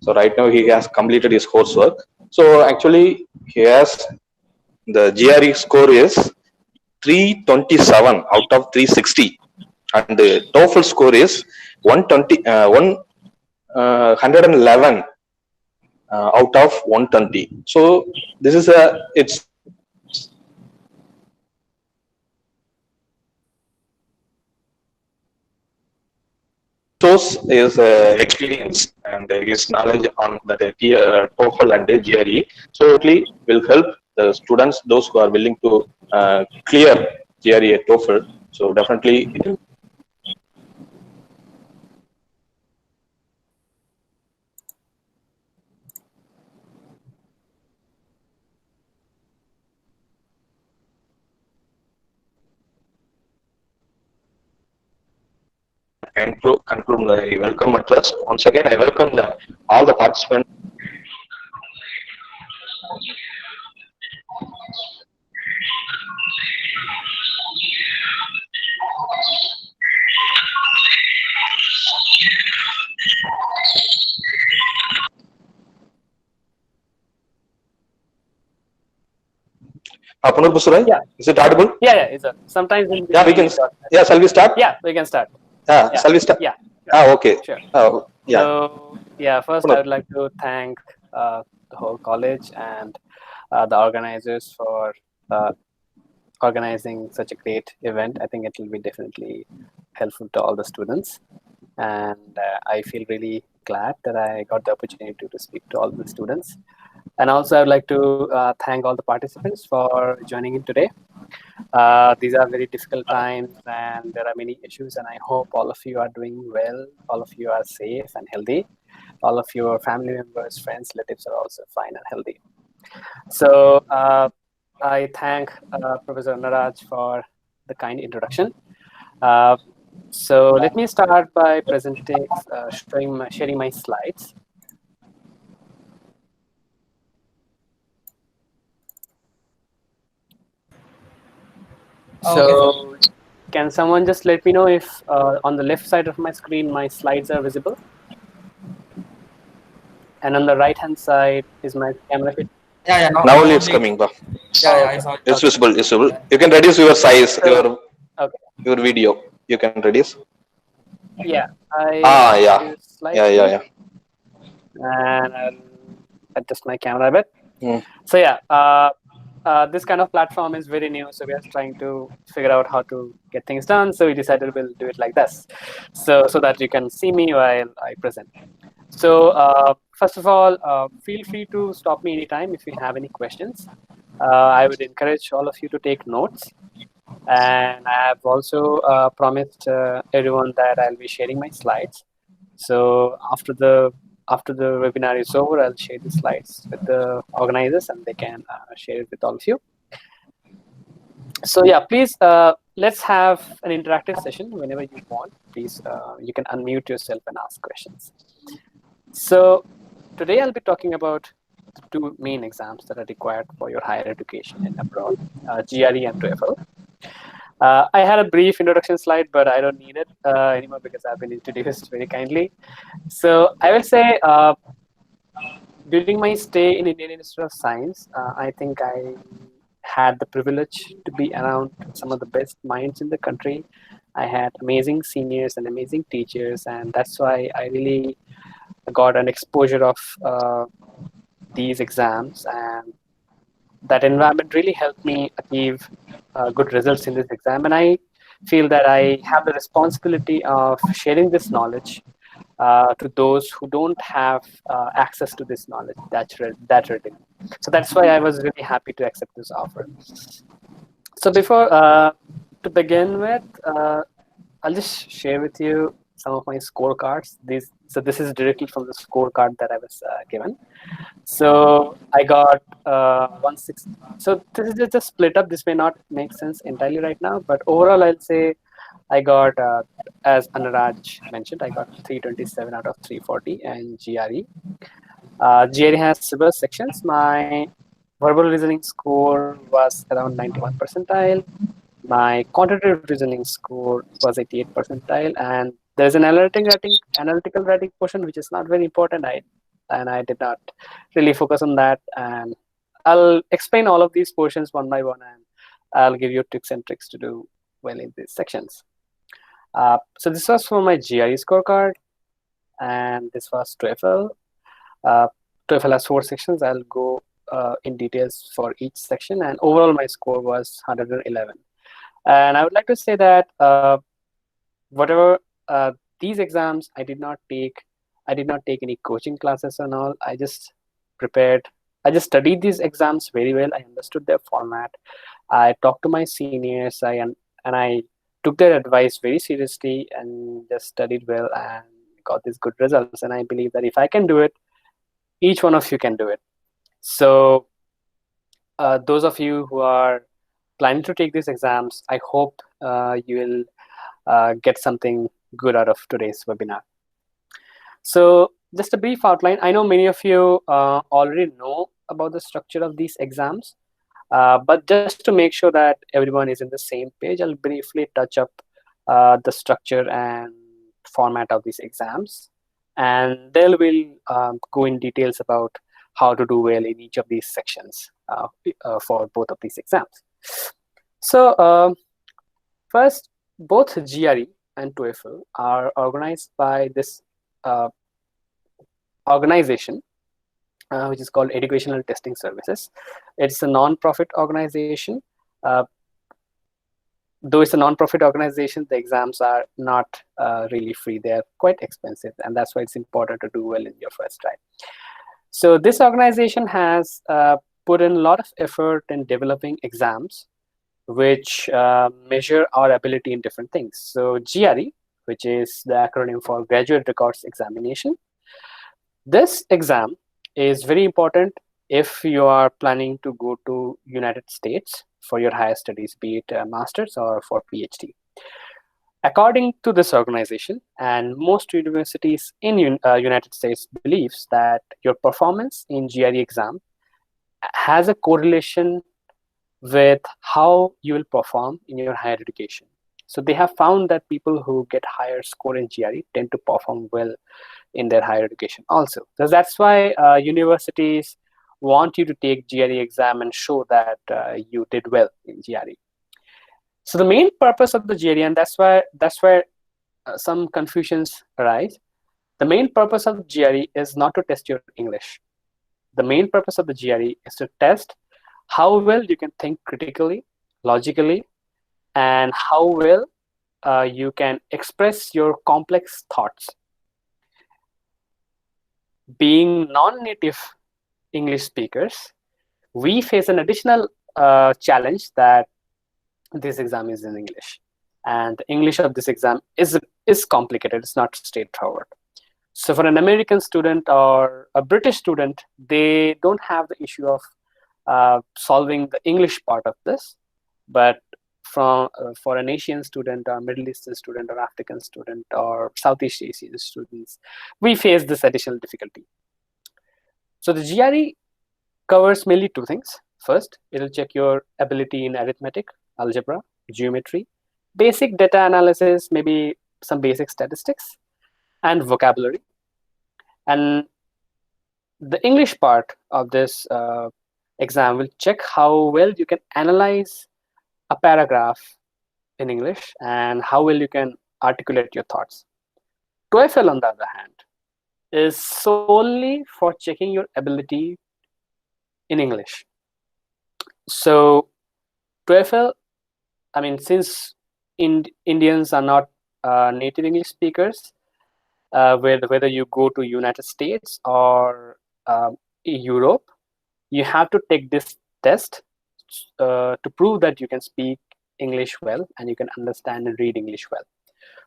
So right now he has completed his coursework. So actually he has the GRE score is 327 out of 360, and the TOEFL score is 111 out of 120. So this is it's shows his experience and his knowledge on the TOEFL and the GRE. So it will help the students, those who are willing to clear GRE TOEFL. So definitely it will. Conclude my welcome address. Once again, I welcome all the participants. Apunar Busurai? Yeah. Is it audible? Yeah, it's sometimes. Yeah, we can. Yeah, shall we start? Yeah, we can start. Yeah, shall we start? Yeah. Okay. Sure. Yeah. So, yeah, first I would like to thank the whole college and the organizers for organizing such a great event. I think it will be definitely helpful to all the students. And I feel really glad that I got the opportunity to speak to all the students. And also, I would like to thank all the participants for joining in today. These are very difficult times and there are many issues, and I hope all of you are doing well, all of you are safe and healthy, all of your family members, friends, relatives are also fine and healthy. So I thank Professor Naraj for the kind introduction. So let me start by presenting, sharing my slides. So can someone just let me know if on the left side of my screen my slides are visible? And on the right hand side is my camera fit? Yeah. Now only it's coming. Yeah, I saw it. It's visible. It's visible. You can reduce your size, your video. You can reduce. Yeah. Yeah. And I'll adjust my camera a bit. Mm. So yeah, this kind of platform is very new, so we are trying to figure out how to get things done. So we decided we'll do it like this, so that you can see me while I present. So first of all, feel free to stop me anytime if you have any questions. I would encourage all of you to take notes. And I have also promised everyone that I'll be sharing my slides. So after the webinar is over, I'll share the slides with the organizers and they can share it with all of you. So yeah, please let's have an interactive session whenever you want. Please, you can unmute yourself and ask questions. So today I'll be talking about the two main exams that are required for your higher education in abroad, GRE and TOEFL. I had a brief introduction slide, but I don't need it anymore because I've been introduced very kindly. So I will say during my stay in Indian Institute of Science, I think I had the privilege to be around some of the best minds in the country. I had amazing seniors and amazing teachers, and that's why I really got an exposure of these exams, and that environment really helped me achieve good results in this exam. And I feel that I have the responsibility of sharing this knowledge to those who don't have access to this knowledge that readily. So that's why I was really happy to accept this offer. So before to begin with, I'll just share with you some of my scorecards. So this is directly from the scorecard that I was given. So I got 160. So this is just a split up. This may not make sense entirely right now, but overall, I'll say I got, as Anuraj mentioned, I got 327 out of 340 and GRE. GRE has several sections. My verbal reasoning score was around 91 percentile. My quantitative reasoning score was 88 percentile, and there's an analytical writing portion which is not very important. I and I did not really focus on that. And I'll explain all of these portions one by one, and I'll give you tips and tricks to do well in these sections. So this was for my GRE scorecard, and this was TOEFL. Uh, TOEFL has 4 sections. I'll go in details for each section, and overall my score was 111. And I would like to say that whatever these exams, I did not take any coaching classes and all. I just prepared. I just studied these exams very well. I understood their format. I talked to my seniors. And I took their advice very seriously and just studied well and got these good results. And I believe that if I can do it, each one of you can do it. So those of you who are planning to take these exams, I hope you will get something good out of today's webinar. So just a brief outline. I know many of you already know about the structure of these exams, but just to make sure that everyone is in the same page, I'll briefly touch up the structure and format of these exams. And then we'll go in details about how to do well in each of these sections for both of these exams. So first, both GRE and TOEFL are organized by this organization, which is called Educational Testing Services. It's a non-profit organization. Though it's a non-profit organization, the exams are not really free. They're quite expensive, and that's why it's important to do well in your first try. So this organization has put in a lot of effort in developing exams which measure our ability in different things. So GRE, which is the acronym for Graduate Records Examination, this exam is very important if you are planning to go to United States for your higher studies, be it a master's or for PhD. According to this organization, and most universities in United States believes that your performance in GRE exam has a correlation with how you will perform in your higher education. So they have found that people who get higher score in GRE tend to perform well in their higher education also. So that's why universities want you to take GRE exam and show that you did well in GRE. So the main purpose of the GRE, and that's where some confusions arise. The main purpose of GRE is not to test your English. The main purpose of the GRE is to test how well you can think critically, logically, and how well you can express your complex thoughts. Being non-native English speakers, we face an additional challenge that this exam is in English. And the English of this exam is complicated. It's not straightforward. So for an American student or a British student, they don't have the issue of solving the English part of this. But for an Asian student or Middle Eastern student or African student or Southeast Asian students, we face this additional difficulty. So the GRE covers mainly 2 things. First, it'll check your ability in arithmetic, algebra, geometry, basic data analysis, maybe some basic statistics, and vocabulary. And the English part of this exam will check how well you can analyze a paragraph in English and how well you can articulate your thoughts. TOEFL, on the other hand, is solely for checking your ability in English. So TOEFL, I mean, since Indians are not native English speakers, whether you go to United States or Europe, you have to take this test to prove that you can speak English well and you can understand and read English well.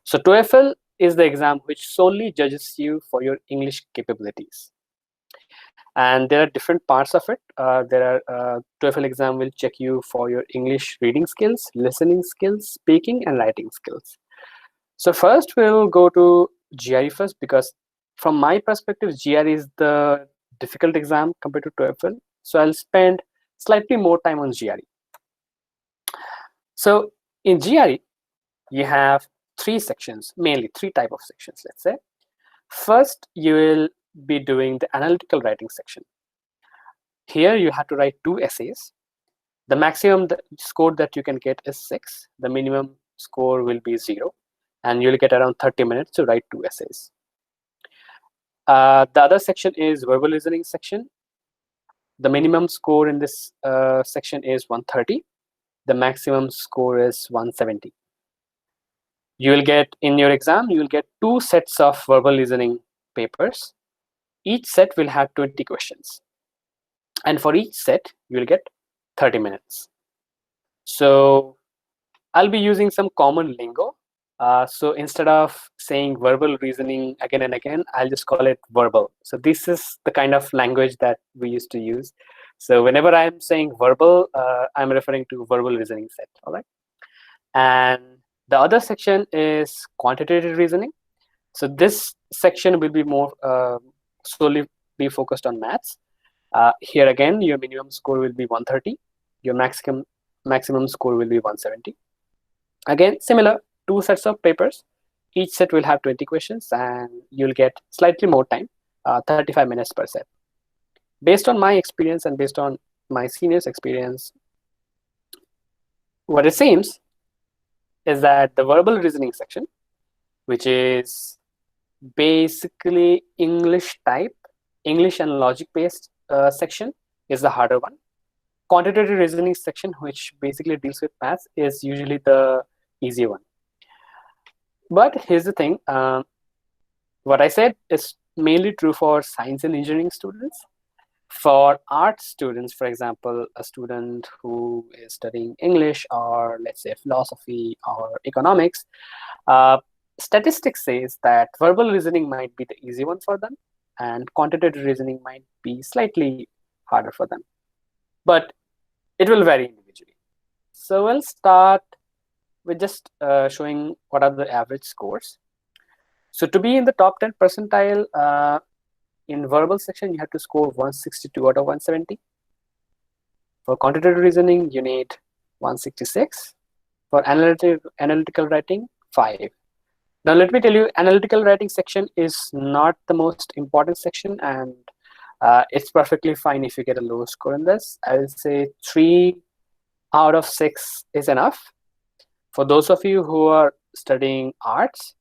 So TOEFL is the exam which solely judges you for your English capabilities. And there are different parts of it. TOEFL exam will check you for your English reading skills, listening skills, speaking, and writing skills. So first we'll go to GRE first, because from my perspective, GRE is the difficult exam compared to TOEFL. So I'll spend slightly more time on GRE. So in GRE, you have 3 sections, mainly 3 type of sections, let's say. First, you will be doing the analytical writing section. Here you have to write 2 essays. The maximum score that you can get is 6. The minimum score will be 0, and you'll get around 30 minutes to write 2 essays. The other section is verbal listening section. The minimum score in this section is 130. The maximum score is 170. You will get, in your exam, you will get 2 sets of verbal listening papers. Each set will have 20 questions. And for each set, you will get 30 minutes. So I'll be using some common lingo. So instead of saying verbal reasoning again and again, I'll just call it verbal. So this is the kind of language that we used to use. So whenever I'm saying verbal, I'm referring to verbal reasoning set. All right. And the other section is quantitative reasoning. So this section will be more solely be focused on maths. Here again, your minimum score will be 130. Your maximum score will be 170. Again, similar, 2 sets of papers. Each set will have 20 questions, and you'll get slightly more time, 35 minutes per set. Based on my experience and based on my seniors' experience, what it seems is that the verbal reasoning section, which is basically English type, English and logic-based section, is the harder one. Quantitative reasoning section, which basically deals with maths, is usually the easy one. But here's the thing, what I said is mainly true for science and engineering students. For art students, for example, a student who is studying English or let's say philosophy or economics, statistics says that verbal reasoning might be the easy one for them and quantitative reasoning might be slightly harder for them. But it will vary individually. So we'll start with just showing what are the average scores. So to be in the top 10 percentile in verbal section, you have to score 162 out of 170. For quantitative reasoning, you need 166. For analytical writing, 5. Now let me tell you, analytical writing section is not the most important section, and it's perfectly fine if you get a low score in this. I will say 3 out of 6 is enough. For those of you who are studying arts,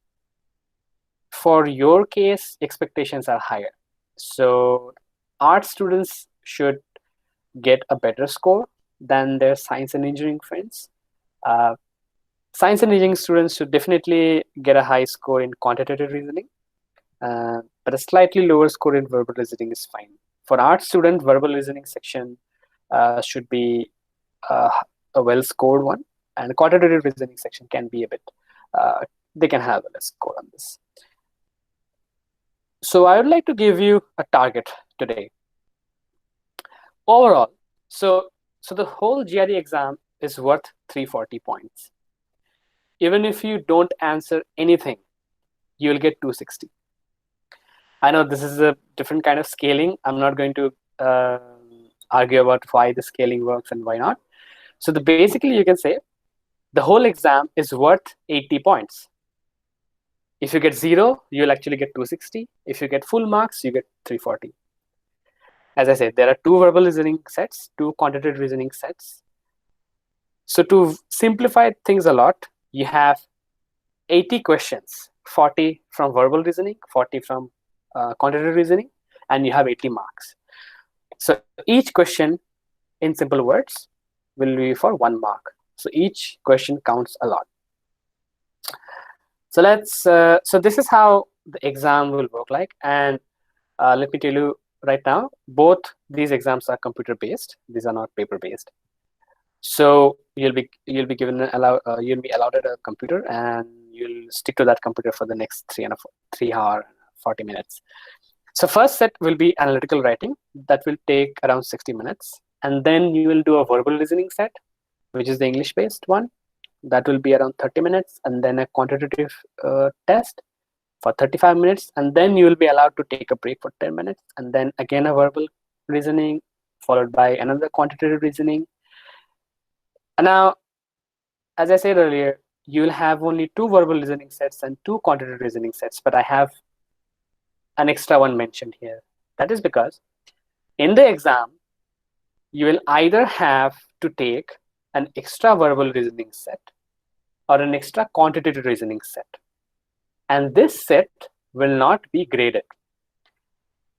for your case, expectations are higher. So art students should get a better score than their science and engineering friends. Science and engineering students should definitely get a high score in quantitative reasoning, but a slightly lower score in verbal reasoning is fine. For art student, verbal reasoning section should be a well-scored one, and quantitative reasoning section can be a bit, they can have a less score on this. So I would like to give you a target today. Overall, so the whole GRE exam is worth 340 points. Even if you don't answer anything, you'll get 260. I know this is a different kind of scaling. I'm not going to argue about why the scaling works and why not. So basically you can say the whole exam is worth 80 points. If you get 0, you'll actually get 260. If you get full marks, you get 340. As I said, there are 2 verbal reasoning sets, 2 quantitative reasoning sets. So to simplify things a lot, you have 80 questions, 40 from verbal reasoning, 40 from quantitative reasoning, and you have 80 marks. So each question, in simple words, will be for 1 mark. So each question counts a lot. So so this is how the exam will work like. And let me tell you right now, both these exams are computer based. These are not paper based. So you'll be given you'll be allowed a computer, and you'll stick to that computer for the next 3 hour 40 minutes. So first set will be analytical writing. That will take around 60 minutes. And then you will do a verbal listening set, which is the English based one. That will be around 30 minutes. And then a quantitative test for 35 minutes. And then you will be allowed to take a break for 10 minutes. And then again a verbal reasoning, followed by another quantitative reasoning. And now, as I said earlier, you will have only 2 verbal listening sets and 2 quantitative reasoning sets, but I have an extra one mentioned here. That is because in the exam, you will either have to take an extra verbal reasoning set or an extra quantitative reasoning set. And this set will not be graded.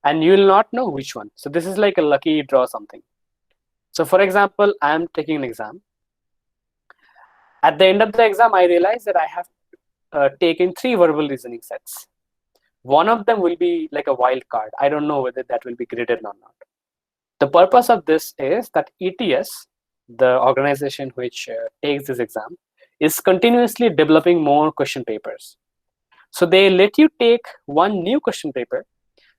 And you will not know which one. So this is like a lucky draw something. So for example, I am taking an exam. At the end of the exam, I realize that I have taken 3 verbal reasoning sets. One of them will be like a wild card. I don't know whether that will be graded or not. The purpose of this is that ETS, the organization which takes this exam, is continuously developing more question papers. So they let you take one new question paper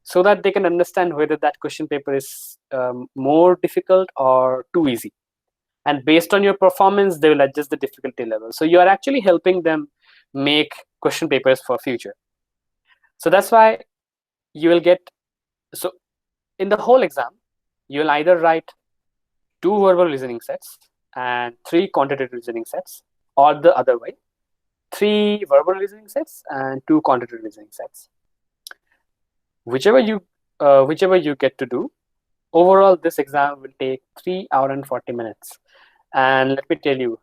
so that they can understand whether that question paper is more difficult or too easy. And based on your performance, they will adjust the difficulty level. So you are actually helping them make question papers for future. So that's why you will get, so in the whole exam, you will either write 2 verbal reasoning sets and 3 quantitative reasoning sets, or the other way, 3 verbal reasoning sets and 2 quantitative reasoning sets. Whichever you get to do, overall this exam will take 3 hours and 40 minutes. And let me tell you,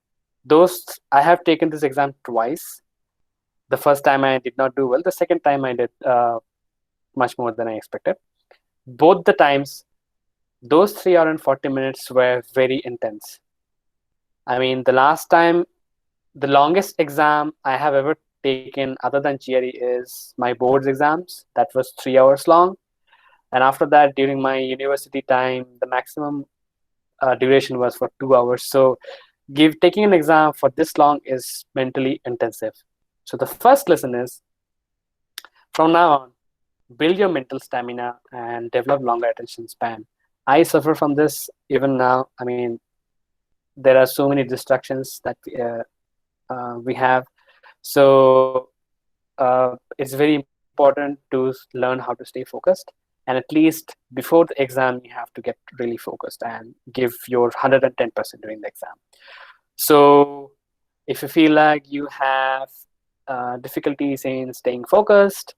I have taken this exam twice. The first time I did not do well. The second time I did much more than I expected. Both the times, those 3 hours and 40 minutes were very intense. I mean, the last time, the longest exam I have ever taken other than GRE is my boards exams. That was 3 hours long. And after that, during my university time, the maximum duration was for 2 hours. So taking an exam for this long is mentally intensive. So the first lesson is, from now on, build your mental stamina and develop longer attention span. I suffer from this even now. I mean, there are so many distractions that we have. So it's very important to learn how to stay focused. And at least before the exam, you have to get really focused and give your 110% during the exam. So if you feel like you have difficulties in staying focused,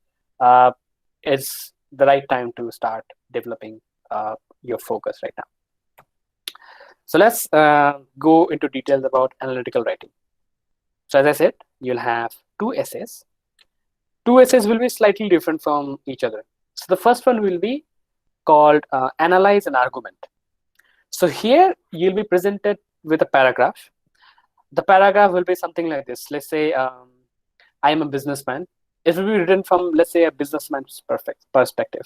it's the right time to start developing your focus right now. So let's go into details about analytical writing. So as I said, you'll have 2 essays. 2 essays will be slightly different from each other. So the first one will be called Analyze an Argument. So here you'll be presented with a paragraph. The paragraph will be something like this. Let's say I am a businessman. It will be written from, let's say, a businessman's perspective.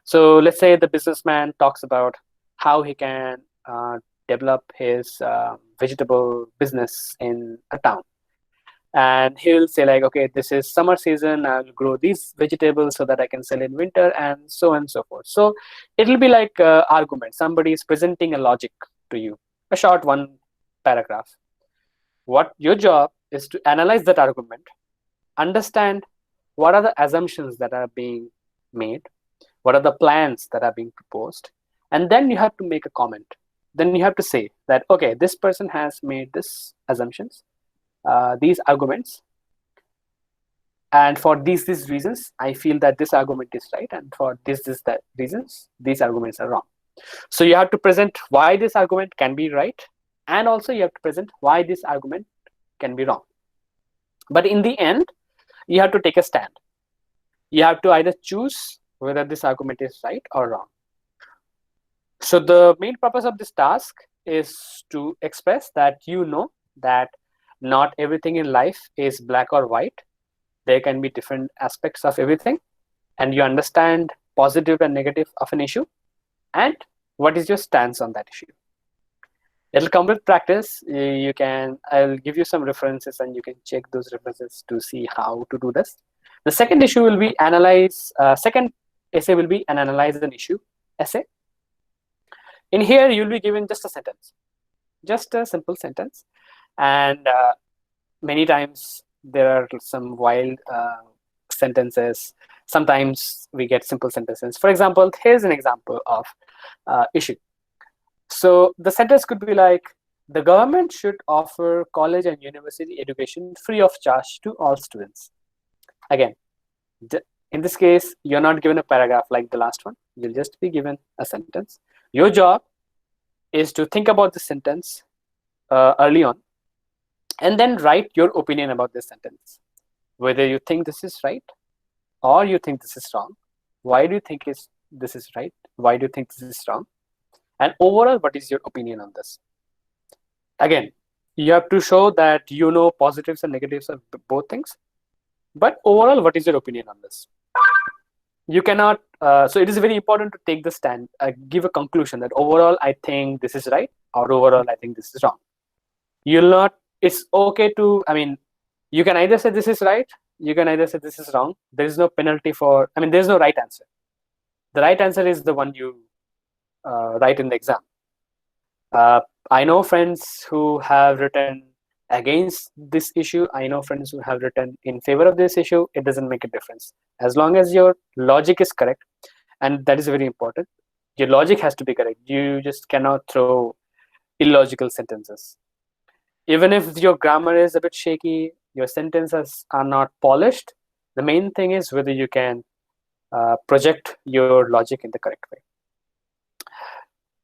So let's say the businessman talks about how he can develop his vegetable business in a town. And he'll say like, okay, this is summer season, I'll grow these vegetables so that I can sell in winter, and so on and so forth. So it'll be like argument. Somebody is presenting a logic to you, a short 1 paragraph. What your job is to analyze that argument, understand what are the assumptions that are being made, what are the plans that are being proposed, and then you have to make a comment. Then you have to say that, okay, this person has made this assumptions, these arguments, and for these reasons, I feel that this argument is right, and for that reasons, these arguments are wrong. So you have to present why this argument can be right, and also you have to present why this argument can be wrong. But in the end, you have to take a stand. You have to either choose whether this argument is right or wrong. So the main purpose of this task is to express that you know that not everything in life is black or white. There can be different aspects of everything, and you understand positive and negative of an issue, and what is your stance on that issue. It'll come with practice. I'll give you some references and you can check those references to see how to do this. The second issue will be second essay will be an analyze an issue essay. In here, you'll be given just a sentence, just a simple sentence. And many times there are some wild sentences. Sometimes we get simple sentences. For example, here's an example of issue. So the sentence could be like, the government should offer college and university education free of charge to all students. Again, In this case, you're not given a paragraph like the last one. You'll just be given a sentence. Your job is to think about the sentence early on, and then write your opinion about this sentence. Whether you think this is right or you think this is wrong. Why do you think this is right? Why do you think this is wrong? And overall, what is your opinion on this? Again, you have to show that you know positives and negatives of both things. But overall, what is your opinion on this? You cannot, so it is very important to take the stand, give a conclusion that overall, I think this is right, or overall, I think this is wrong. You'll not, it's okay to, I mean, you can either say this is right, you can either say this is wrong. There is no penalty for, I mean, there's no right answer. The right answer is the one you write in the exam. I know friends who have written against this issue. I know friends who have written in favor of this issue. It doesn't make a difference. As long as your logic is correct, and that is very important. Your logic has to be correct. You just cannot throw illogical sentences. Even if your grammar is a bit shaky, your sentences are not polished, the main thing is whether you can project your logic in the correct way.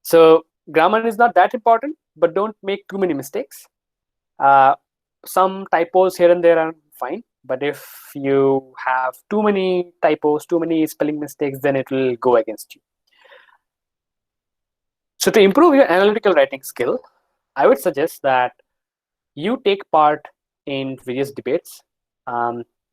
So grammar is not that important, but don't make too many mistakes. Some typos here and there are fine, but if you have too many typos, too many spelling mistakes, then it will go against you. So to improve your analytical writing skill, I would suggest that you take part in various debates.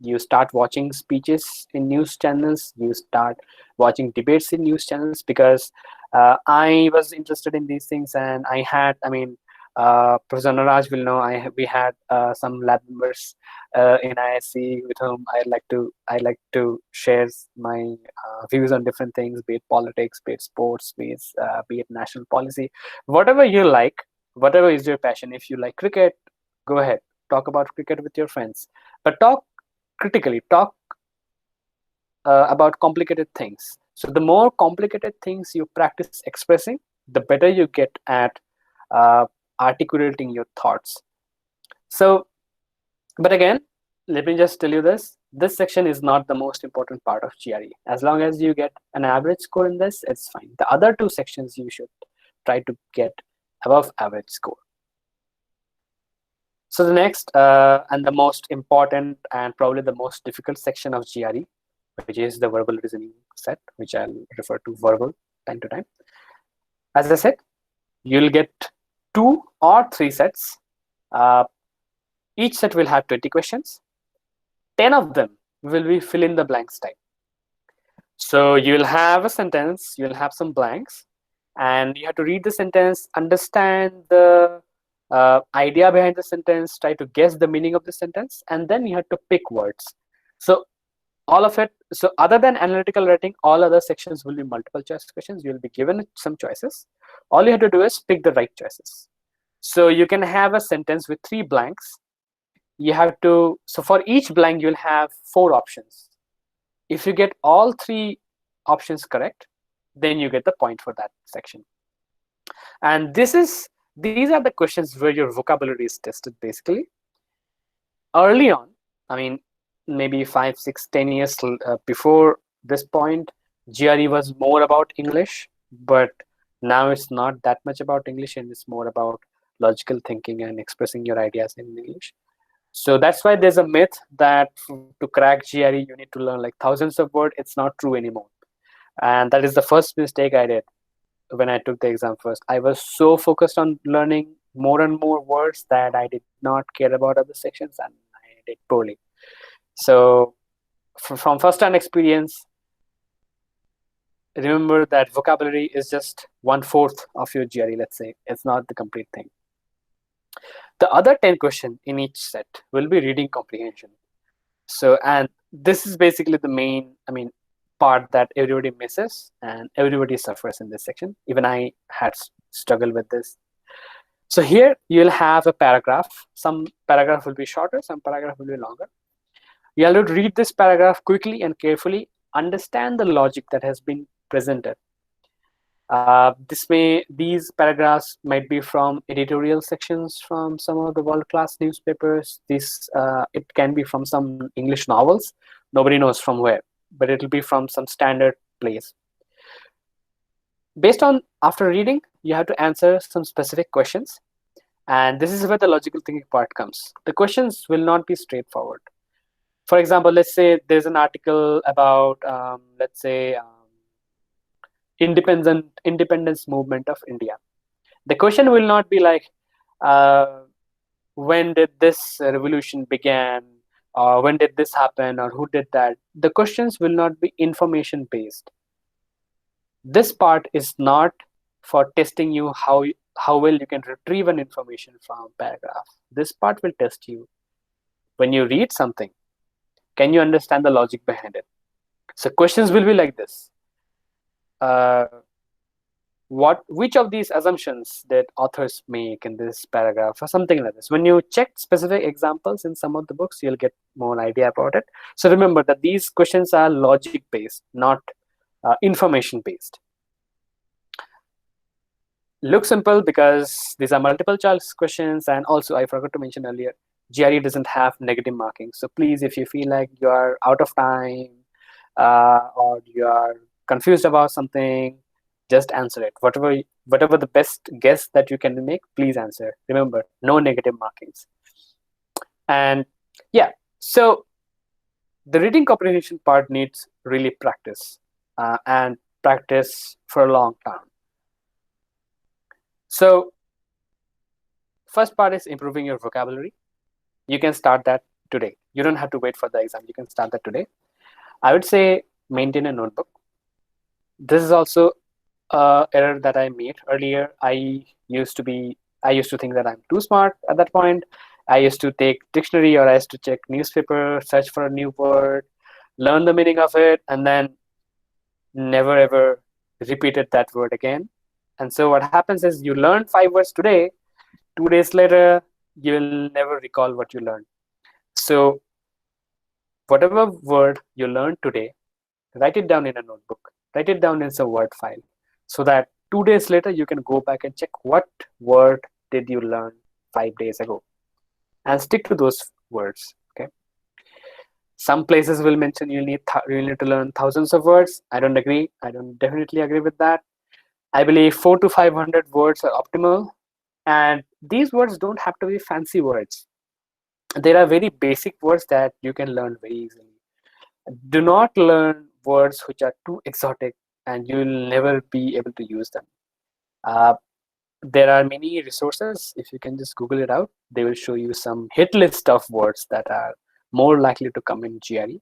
You start watching speeches in news channels. You start watching debates in news channels, because I was interested in these things, and I had, I mean, Professor Naraj will know, we had some lab members in ISC with whom I like to share my views on different things, be it politics, be it sports, be it national policy, whatever you like, whatever is your passion. If you like cricket, go ahead, talk about cricket with your friends, but talk critically, talk about complicated things. So the more complicated things you practice expressing, the better you get at articulating your thoughts. So, but again, let me just tell you this section is not the most important part of GRE. As long as you get an average score in this, it's fine. The other two sections you should try to get above average score. So the next and the most important and probably the most difficult section of GRE, which is the verbal reasoning set, which I'll refer to verbal time to time. As I said, you'll get 2 or 3 sets. Each set will have 20 questions. 10 of them will be fill in the blanks type. So you'll have a sentence, you'll have some blanks, and you have to read the sentence, understand the idea behind the sentence, try to guess the meaning of the sentence, and then you have to pick words. So all of it, so other than analytical writing, all other sections will be multiple choice questions. You'll be given some choices. All you have to do is pick the right choices. So you can have a sentence with 3 blanks. You have to, so for each blank, you'll have 4 options. If you get all 3 options correct, then you get the point for that section. And these are the questions where your vocabulary is tested basically. Early on, I mean, maybe 5, 6, 10 years before this point, GRE was more about English, but now it's not that much about English, and it's more about logical thinking and expressing your ideas in English. So that's why there's a myth that to crack GRE, you need to learn like thousands of words. It's not true anymore. And that is the first mistake I did when I took the exam first. I was so focused on learning more and more words that I did not care about other sections, and I did poorly. So from first-hand experience, remember that vocabulary is just 1/4 of your GRE, let's say. It's not the complete thing. The other 10 questions in each set will be reading comprehension. So, and this is basically the main, part that everybody misses and everybody suffers in this section. Even I had struggled with this. So here you'll have a paragraph. Some paragraph will be shorter, some paragraph will be longer. You have to read this paragraph quickly and carefully, understand the logic that has been presented. These paragraphs might be from editorial sections from some of the world-class newspapers. It can be from some English novels. Nobody knows from where. but it'll be from some standard place. Based on after reading, you have to answer some specific questions, and this is where the logical thinking part comes. The questions will not be straightforward. For example, let's say there's an article about let's say independence movement of India. The question will not be like uh, when did this revolution began, or when did this happen, or who did that. The questions will not be information based. This part is not for testing you how well you can retrieve an information from paragraph. This part will test you when you read something, can you understand the logic behind it. So questions will be like this: uh, which of these assumptions did authors make in this paragraph, or something like this. When you check specific examples in some of the books, you'll get more idea about it. So remember that these questions are logic based, not information based. Look simple because these are multiple choice questions, and also I forgot to mention earlier, GRE doesn't have negative marking. So please, if you feel like you are out of time or you are confused about something, just answer it. Whatever the best guess that you can make, please answer. Remember, no negative markings. And yeah, so the reading comprehension part needs really practice and practice for a long time. So first part is improving your vocabulary. You can start that today. You don't have to wait for the exam. You can start that today. I would say maintain a notebook. This is also an error that I made earlier. I used to think that I'm too smart at that point. I used to take dictionary, or I used to check newspaper, search for a new word, learn the meaning of it, and then never ever repeated that word again. And so what happens is you learn 5 words today, 2 days later, you will never recall what you learned. So whatever word you learned today, write it down in a notebook, write it down in a Word file, so that 2 days later you can go back and check what word did you learn 5 days ago, and stick to those words. Okay. Some places will mention you need to learn thousands of words. I don't agree. I don't definitely agree with that. I believe 400 to 500 words are optimal, and these words don't have to be fancy words. There are very basic words that you can learn very easily. Do not learn words which are too exotic and you'll never be able to use them. Uh, there are many resources. If you can just Google it out, they will show you some hit list of words that are more likely to come in GRE.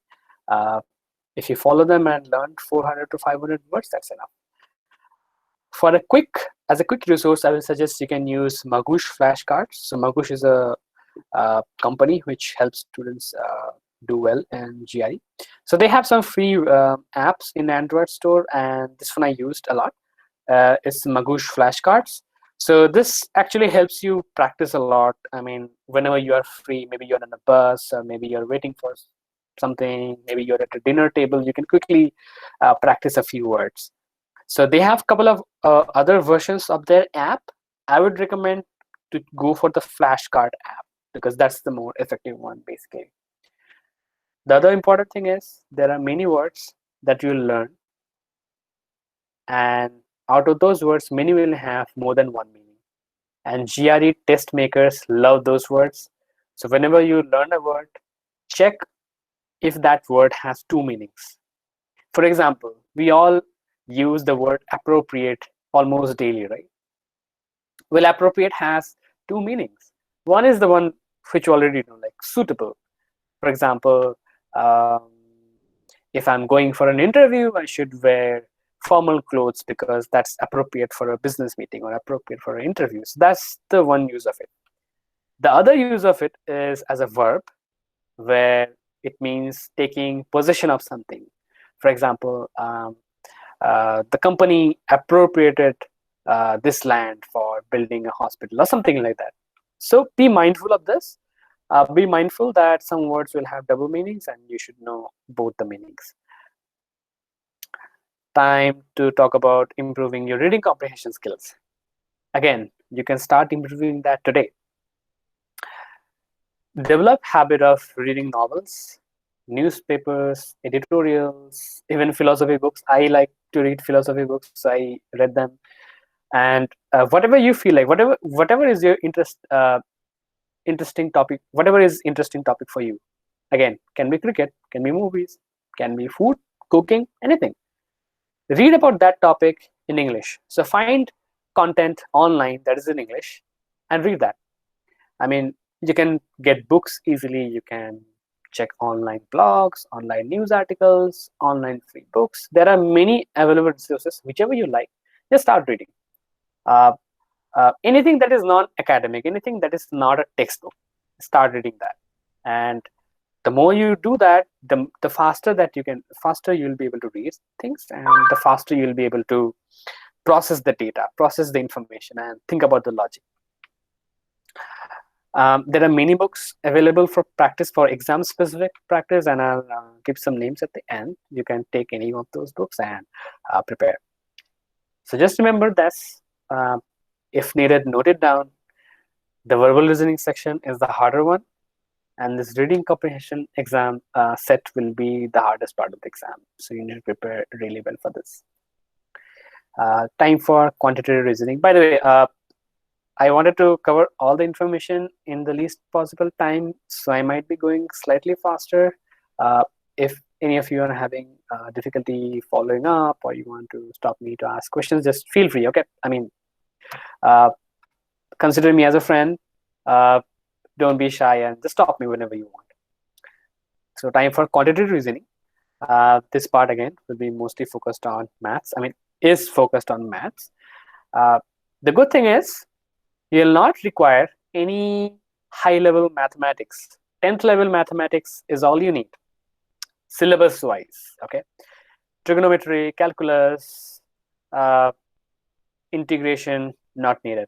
If you follow them and learn 400 to 500 words, that's enough. As a quick resource, I will suggest you can use Magoosh flashcards. So Magoosh is a company which helps students do well in GRE. So they have some free apps in Android store, and this one I used a lot. It's Magoosh flashcards. So this actually helps you practice a lot. I mean, whenever you are free, maybe you're on a bus, or maybe you're waiting for something, maybe you're at a dinner table, you can quickly practice a few words. So they have a couple of other versions of their app. I would recommend to go for the flashcard app, because that's the more effective one, basically. The other important thing is there are many words that you'll learn, and out of those words, many will have more than one meaning. And GRE test makers love those words. So whenever you learn a word, check if that word has two meanings. For example, we all use the word appropriate almost daily, right? Well, appropriate has two meanings. One is the one which you already know, like suitable. For example, um, if I'm going for an interview, I should wear formal clothes because that's appropriate for a business meeting or appropriate for an interview. So that's the one use of it. The other use of it is as a verb, where it means taking possession of something. For example, the company appropriated this land for building a hospital or something like that. So be mindful of this. Be mindful that some words will have double meanings, and you should know both the meanings. Time to talk about improving your reading comprehension skills. Again, you can start improving that today. Develop habit of reading novels, newspapers, editorials, even philosophy books. I like to read philosophy books, so I read them. And whatever you feel like, whatever is your interesting topic, whatever is interesting topic for you. Again, can be cricket, can be movies, can be food, cooking, anything. Read about that topic in English. So find content online that is in English and read that. I mean, you can get books easily. You can check online blogs, online news articles, online free books. There are many available resources, whichever you like. Just start reading. Uh, Anything that is non-academic, anything that is not a textbook, start reading that. And the more you do that, the faster that you can, faster you'll be able to read things, and the faster you'll be able to process the data, process the information, and think about the logic. There are many books available for practice, for exam specific practice, and I'll give some names at the end. You can take any of those books and prepare. So just remember this. If needed, note it down. The verbal listening section is the harder one, and this reading comprehension exam set will be the hardest part of the exam. So you need to prepare really well for this. Time for quantitative reasoning. By the way, I wanted to cover all the information in the least possible time, so I might be going slightly faster. If any of you are having difficulty following up, or you want to stop me to ask questions, just feel free. Okay, I mean, consider me as a friend. Don't be shy and just stop me whenever you want. So time for quantitative reasoning. This part again will be mostly focused on maths. I mean, is focused on maths. The good thing is you'll not require any high-level mathematics. 10th level mathematics is all you need, syllabus-wise. Okay, trigonometry, calculus, integration not needed.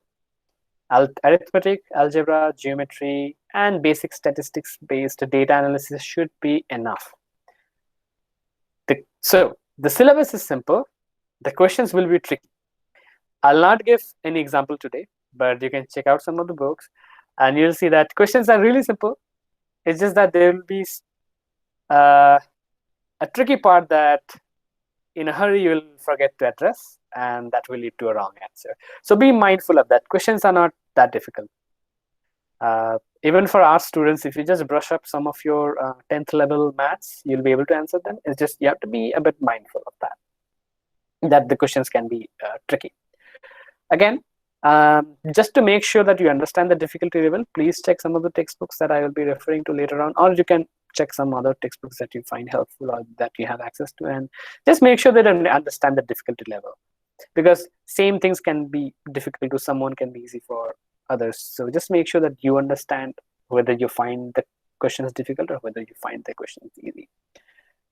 Arithmetic, algebra, geometry, and basic statistics-based data analysis should be enough. So the syllabus is simple. The questions will be tricky. I'll not give any example today, but you can check out some of the books, and you'll see that questions are really simple. It's just that there will be a tricky part that in a hurry you will forget to address, and that will lead to a wrong answer. So be mindful of that. Questions are not that difficult. Even for our students, if you just brush up some of your 10th level maths, you'll be able to answer them. It's just you have to be a bit mindful of that the questions can be tricky. Again, just to make sure that you understand the difficulty level, please check some of the textbooks that I will be referring to later on, or you can check some other textbooks that you find helpful or that you have access to, and just make sure that you understand the difficulty level, because same things can be difficult to someone, can be easy for others. So just make sure that you understand whether you find the questions difficult or whether you find the questions easy.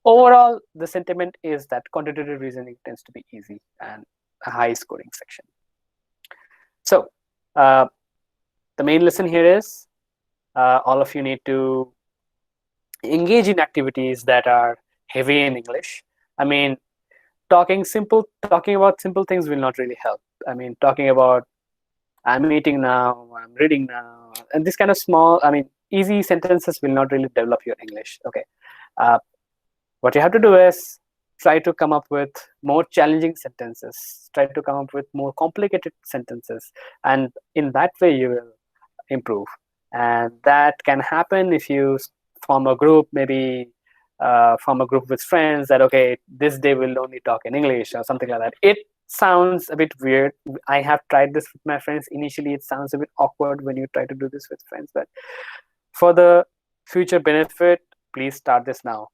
Overall, the sentiment is that quantitative reasoning tends to be easy and a high scoring section. So the main lesson here is all of you need to engage in activities that are heavy in English. I mean, talking about simple things will not really help. I mean, talking about I'm eating now, I'm reading now, and this kind of small, I mean, easy sentences will not really develop your English. Okay, what you have to do is try to come up with more challenging sentences, try to come up with more complicated sentences, and in that way you will improve. And that can happen if you form a group, maybe form a group with friends that, okay, this day we'll only talk in English or something like that. It sounds a bit weird. I have tried this with my friends. Initially, it sounds a bit awkward when you try to do this with friends, but for the future benefit, please start this now.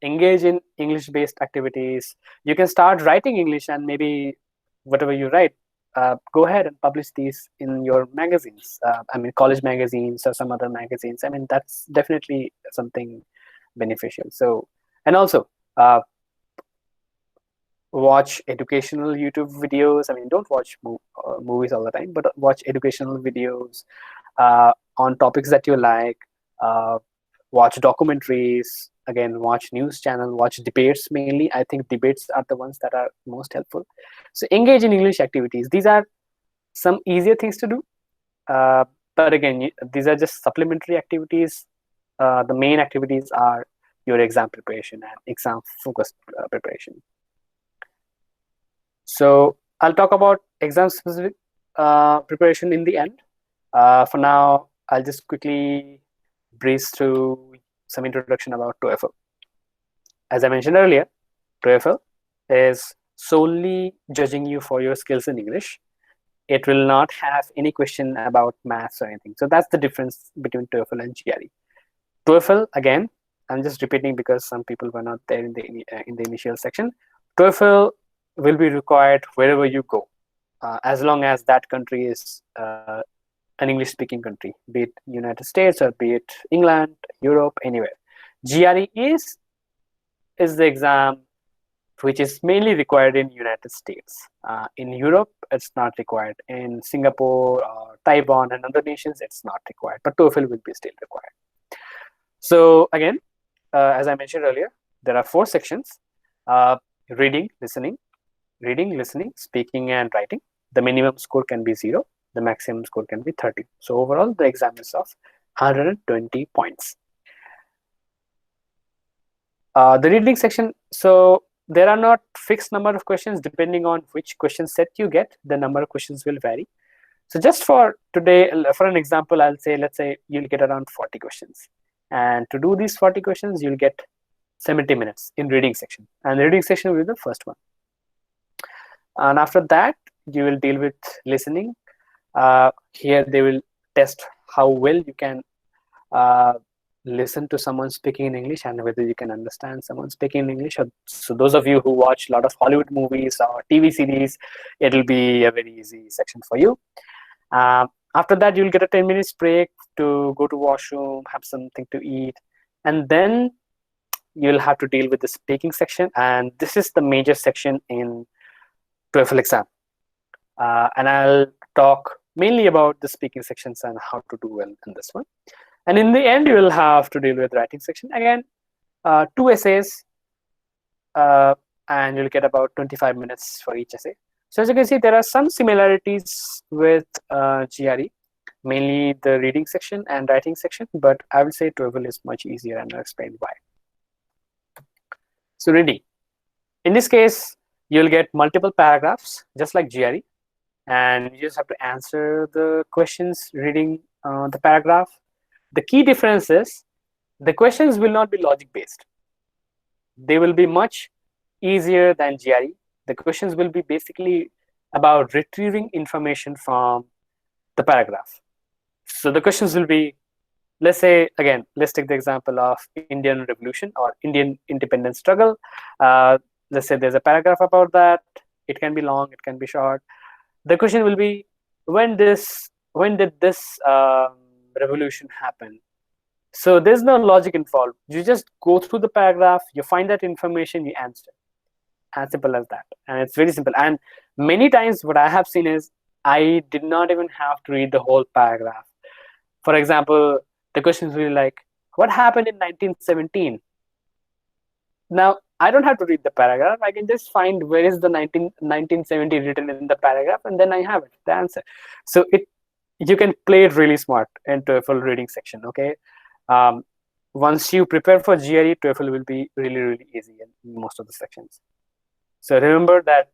Engage in English-based activities. You can start writing English, and maybe whatever you write, go ahead and publish these in your magazines. I mean, college magazines or some other magazines. I mean, that's definitely something beneficial. So, and also watch educational YouTube videos. I mean, don't watch movies all the time, but watch educational videos on topics that you like. Watch documentaries. Again, watch news channel, watch debates mainly. I think debates are the ones that are most helpful. So engage in English activities. These are some easier things to do. But again, these are just supplementary activities. The main activities are your exam preparation and exam focused preparation. So I'll talk about exam specific preparation in the end. For now, I'll just quickly breeze through some introduction about TOEFL. As I mentioned earlier, TOEFL is solely judging you for your skills in English. It will not have any question about maths or anything. So that's the difference between TOEFL and GRE. TOEFL, again, I'm just repeating because some people were not there in the initial section. TOEFL will be required wherever you go, as long as that country is an English-speaking country, be it United States or be it England, Europe, anywhere. GRE is the exam which is mainly required in United States. In Europe, it's not required. In Singapore or Taiwan and other nations, it's not required. But TOEFL will be still required. So again, as I mentioned earlier, there are 4 sections: reading, listening, speaking, and writing. The minimum score can be 0. The maximum score can be 30. So overall, the exam is of 120 points. The reading section, so there are not fixed number of questions. Depending on which question set you get, the number of questions will vary. So just for today, for an example, I'll say, let's say you'll get around 40 questions. And to do these 40 questions, you'll get 70 minutes in reading section. And the reading section will be the first one. And after that, you will deal with listening. Here they will test how well you can listen to someone speaking in English and whether you can understand someone speaking in English. So those of you who watch a lot of Hollywood movies or TV series, it'll be a very easy section for you. After that, you'll get a 10 minutes break to go to washroom, have something to eat, and then you'll have to deal with the speaking section. And this is the major section in TOEFL exam. And I'll talk mainly about the speaking sections and how to do well in this one. And in the end, you will have to deal with writing section. Again, 2 essays, and you'll get about 25 minutes for each essay. So as you can see, there are some similarities with GRE, mainly the reading section and writing section, but I would say TOEFL is much easier, and I'll explain why. So reading. In this case, you'll get multiple paragraphs, just like GRE, and you just have to answer the questions reading the paragraph. The key difference is the questions will not be logic based. They will be much easier than GRE. The questions will be basically about retrieving information from the paragraph. So the questions will be, let's say, again, let's take the example of Indian Revolution or Indian independence struggle. Let's say there's a paragraph about that. It can be long, it can be short. The question will be, when did this revolution happen? So there's no logic involved. You just go through the paragraph, you find that information, you answer. As simple as that. And it's very simple. And many times what I have seen is I did not even have to read the whole paragraph. For example, the questions will be like, what happened in 1917? Now, I don't have to read the paragraph. I can just find where is the 1970 written in the paragraph, and then I have it, the answer. So you can play it really smart into a full reading section, okay? Once you prepare for GRE, TOEFL will be really, really easy in most of the sections. So remember that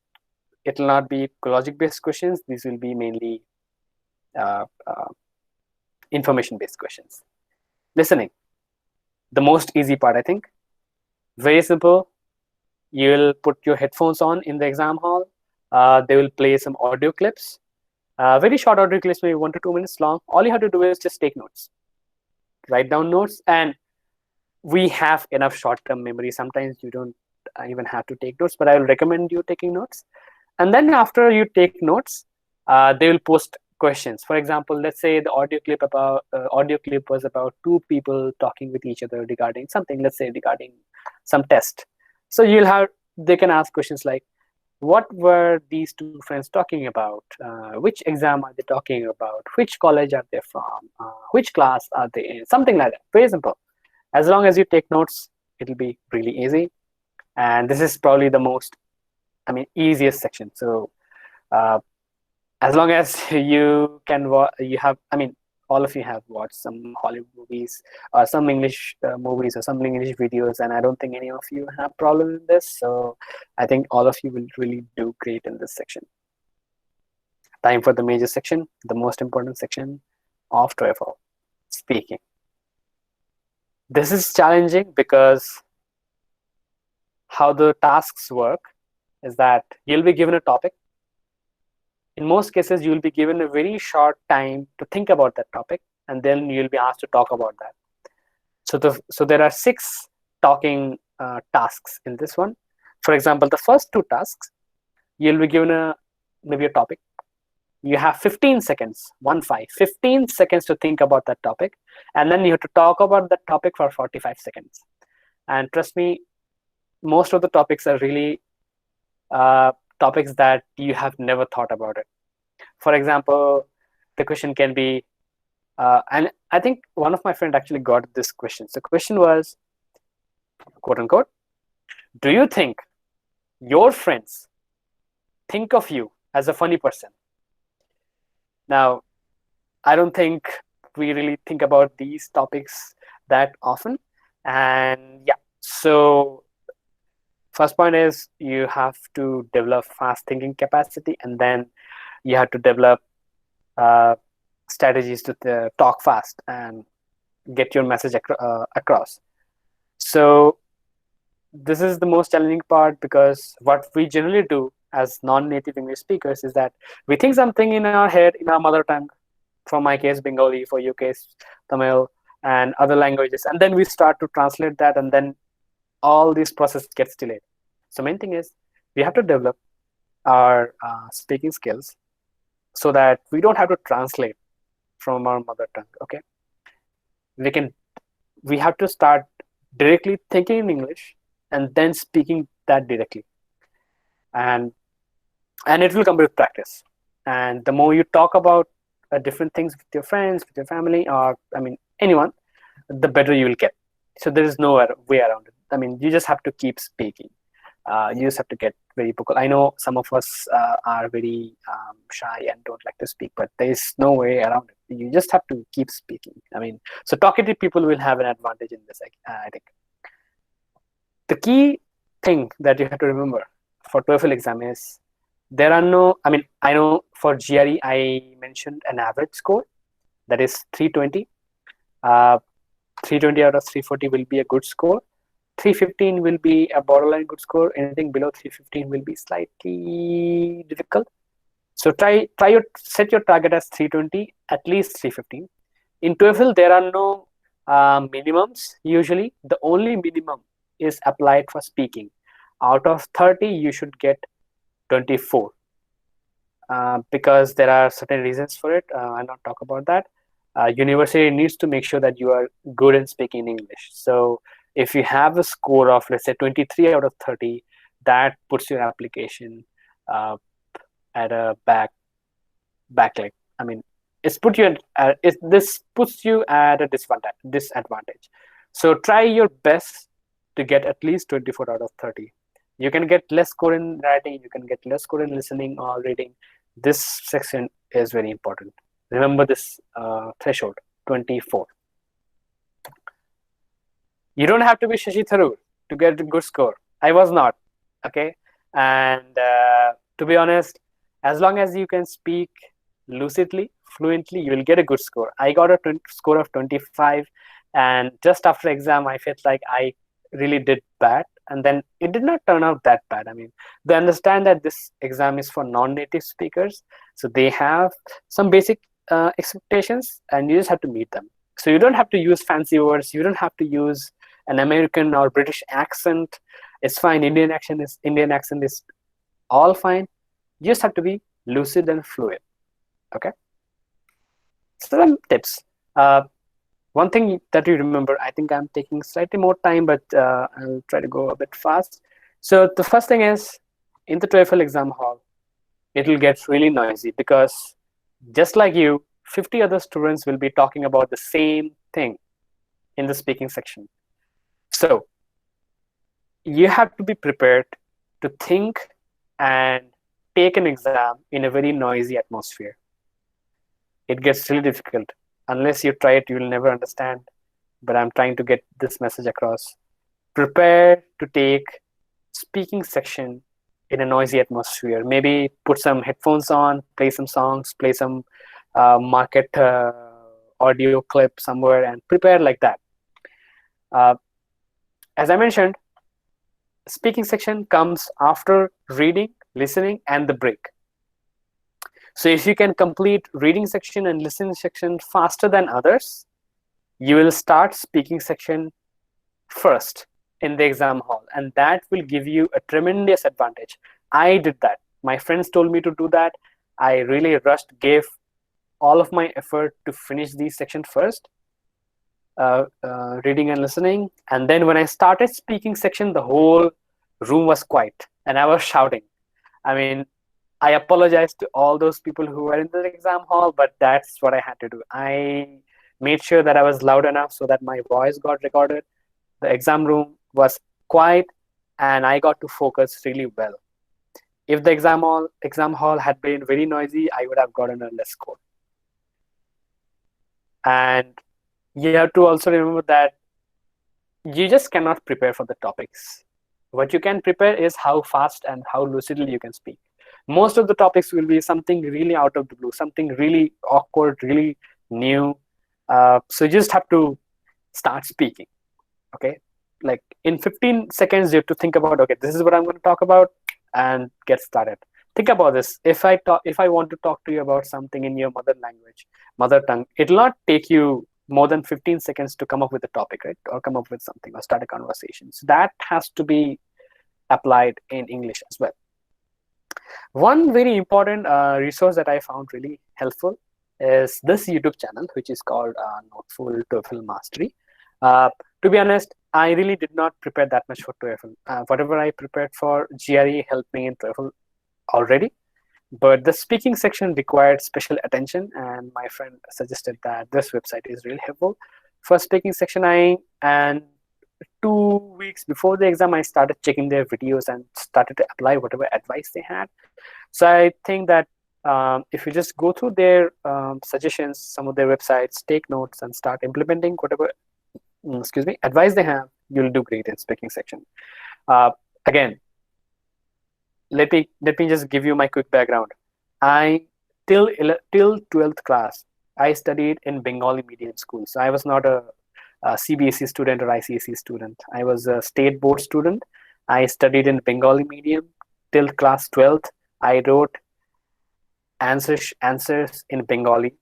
it will not be logic-based questions. These will be mainly information-based questions. Listening, the most easy part, I think. Very simple. You'll put your headphones on in the exam hall. They will play some audio clips. Very short audio clips, maybe 1 to 2 minutes long. All you have to do is just take notes. Write down notes, and we have enough short-term memory. Sometimes you don't even have to take notes, but I will recommend you taking notes. And then after you take notes, they will post questions. For example, let's say the audio clip was about 2 people talking with each other regarding something. Let's say regarding some test. So they can ask questions like, what were these 2 friends talking about? Which exam are they talking about? Which college are they from? Which class are they in? Something like that. Very simple. As long as you take notes, it'll be really easy. And this is probably the most, easiest section. So as long as you can, all of you have watched some Hollywood movies or some English movies or some English videos, and I don't think any of you have problem in this. So I think all of you will really do great in this section. Time for the major section, the most important section of TOEFL, speaking. This is challenging because how the tasks work is that you'll be given a topic. In most cases, you'll be given a very short time to think about that topic, and then you'll be asked to talk about that. So there are 6 talking tasks in this one. For example, the first 2 tasks, you'll be given maybe a topic. You have 15 seconds, 15 seconds to think about that topic, and then you have to talk about that topic for 45 seconds. And trust me, most of the topics are really topics that you have never thought about it. For example, the question can be, and I think one of my friends actually got this question. So the question was, quote unquote, do you think your friends think of you as a funny person? Now, I don't think we really think about these topics that often. And yeah, so first point is you have to develop fast thinking capacity, and then you have to develop strategies to talk fast and get your message across. So this is the most challenging part, because what we generally do as non-native English speakers is that we think something in our head in our mother tongue, for my case Bengali, for your case Tamil, and other languages, and then we start to translate that, and then all this process gets delayed. So main thing is we have to develop our speaking skills so that we don't have to translate from our mother tongue. Okay, we have to start directly thinking in English and then speaking that directly, and it will come with practice. And the more you talk about different things with your friends, with your family, or I mean anyone, the better you will get. So there is no way around it. I mean, you just have to keep speaking. You just have to get very vocal. I know some of us are very shy and don't like to speak, but there is no way around it. You just have to keep speaking. I mean, so talkative people will have an advantage in this, I think. The key thing that you have to remember for TOEFL exam is there are no, I mean, I know for GRE, I mentioned an average score that is 320. 320 out of 340 will be a good score. 315 will be a borderline good score. Anything below 315 will be slightly difficult. So set your target as 320, at least 315. In TOEFL, there are no minimums. Usually, the only minimum is applied for speaking. Out of 30, you should get 24. Because there are certain reasons for it. I'll not talk about that. University needs to make sure that you are good in speaking English. So if you have a score of, let's say, 23 out of 30, that puts your application at a backleg. I mean, this puts you at a disadvantage. So try your best to get at least 24 out of 30. You can get less score in writing, you can get less score in listening or reading. This section is very important. Remember this threshold, 24. You don't have to be Shashi Tharoor to get a good score. I was not, okay? And to be honest, as long as you can speak lucidly, fluently, you will get a good score. I got a score of 25, and just after exam, I felt like I really did bad. And then it did not turn out that bad. I mean, they understand that this exam is for non-native speakers, so they have some basic expectations, and you just have to meet them. So you don't have to use fancy words. You don't have to use an American or British accent. It's fine. Indian accent is all fine. You just have to be lucid and fluid. Okay. So some tips. One thing that you remember, I think I'm taking slightly more time, but I'll try to go a bit fast. So the first thing is, in the TOEFL exam hall, it will get really noisy because just like you, 50 other students will be talking about the same thing in the speaking section. So you have to be prepared to think and take an exam in a very noisy atmosphere. It gets really difficult. Unless you try it, you will never understand. But I'm trying to get this message across. Prepare to take speaking section in a noisy atmosphere. Maybe put some headphones on, play some songs, play some market audio clip somewhere, and prepare like that. Uh, as I mentioned, speaking section comes after reading, listening, and the break. So if you can complete reading section and listening section faster than others, you will start speaking section first in the exam hall, and that will give you a tremendous advantage. I did that. My friends told me to do that. I really rushed, gave all of my effort to finish these sections first, reading and listening. And then when I started speaking section, the whole room was quiet and I was shouting. I mean, I apologize to all those people who were in the exam hall, but that's what I had to do. I made sure that I was loud enough so that my voice got recorded. The exam room was quiet and I got to focus really well. If the exam hall had been very noisy, I would have gotten a less score. And you have to also remember that you just cannot prepare for the topics. What you can prepare is how fast and how lucidly you can speak. Most of the topics will be something really out of the blue, something really awkward, really new. So you just have to start speaking. Okay, like in 15 seconds, you have to think about, okay, this is what I'm going to talk about, and get started. Think about this. If I want to talk to you about something in your mother tongue, it'll not take you more than 15 seconds to come up with a topic, right? Or come up with something or start a conversation. So that has to be applied in English as well. One very important resource that I found really helpful is this YouTube channel, which is called Noteful TOEFL Mastery. To be honest, I really did not prepare that much for TOEFL. Whatever I prepared for GRE helped me in TOEFL already, but the speaking section required special attention, and my friend suggested that this website is really helpful for speaking section. And 2 weeks before the exam, I started checking their videos and started to apply whatever advice they had. So I think that if you just go through their suggestions, some of their websites, take notes, and start implementing whatever advice they have, you'll do great in speaking section. Again, let me just give you my quick background. I till 12th class, I studied in Bengali medium school. So I was not a CBSE student or ICSE student. I was a state board student. I studied in Bengali medium till class 12th. I wrote answers in Bengali.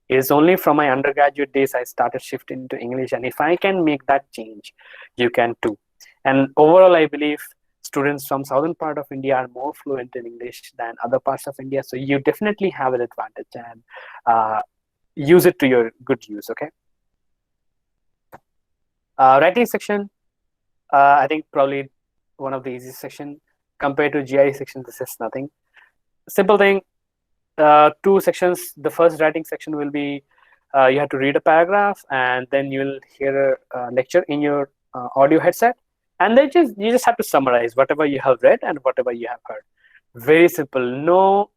It is only from my undergraduate days I started shifting to English. And if I can make that change, you can too. And overall, I believe students from southern part of India are more fluent in English than other parts of India. So you definitely have an advantage, and use it to your good use. Okay. Writing section, I think probably one of the easiest section compared to GRE section. This is nothing. Simple thing. Two sections. The first writing section will be you have to read a paragraph, and then you'll hear a lecture in your audio headset, and then you just have to summarize whatever you have read and whatever you have heard. Very simple.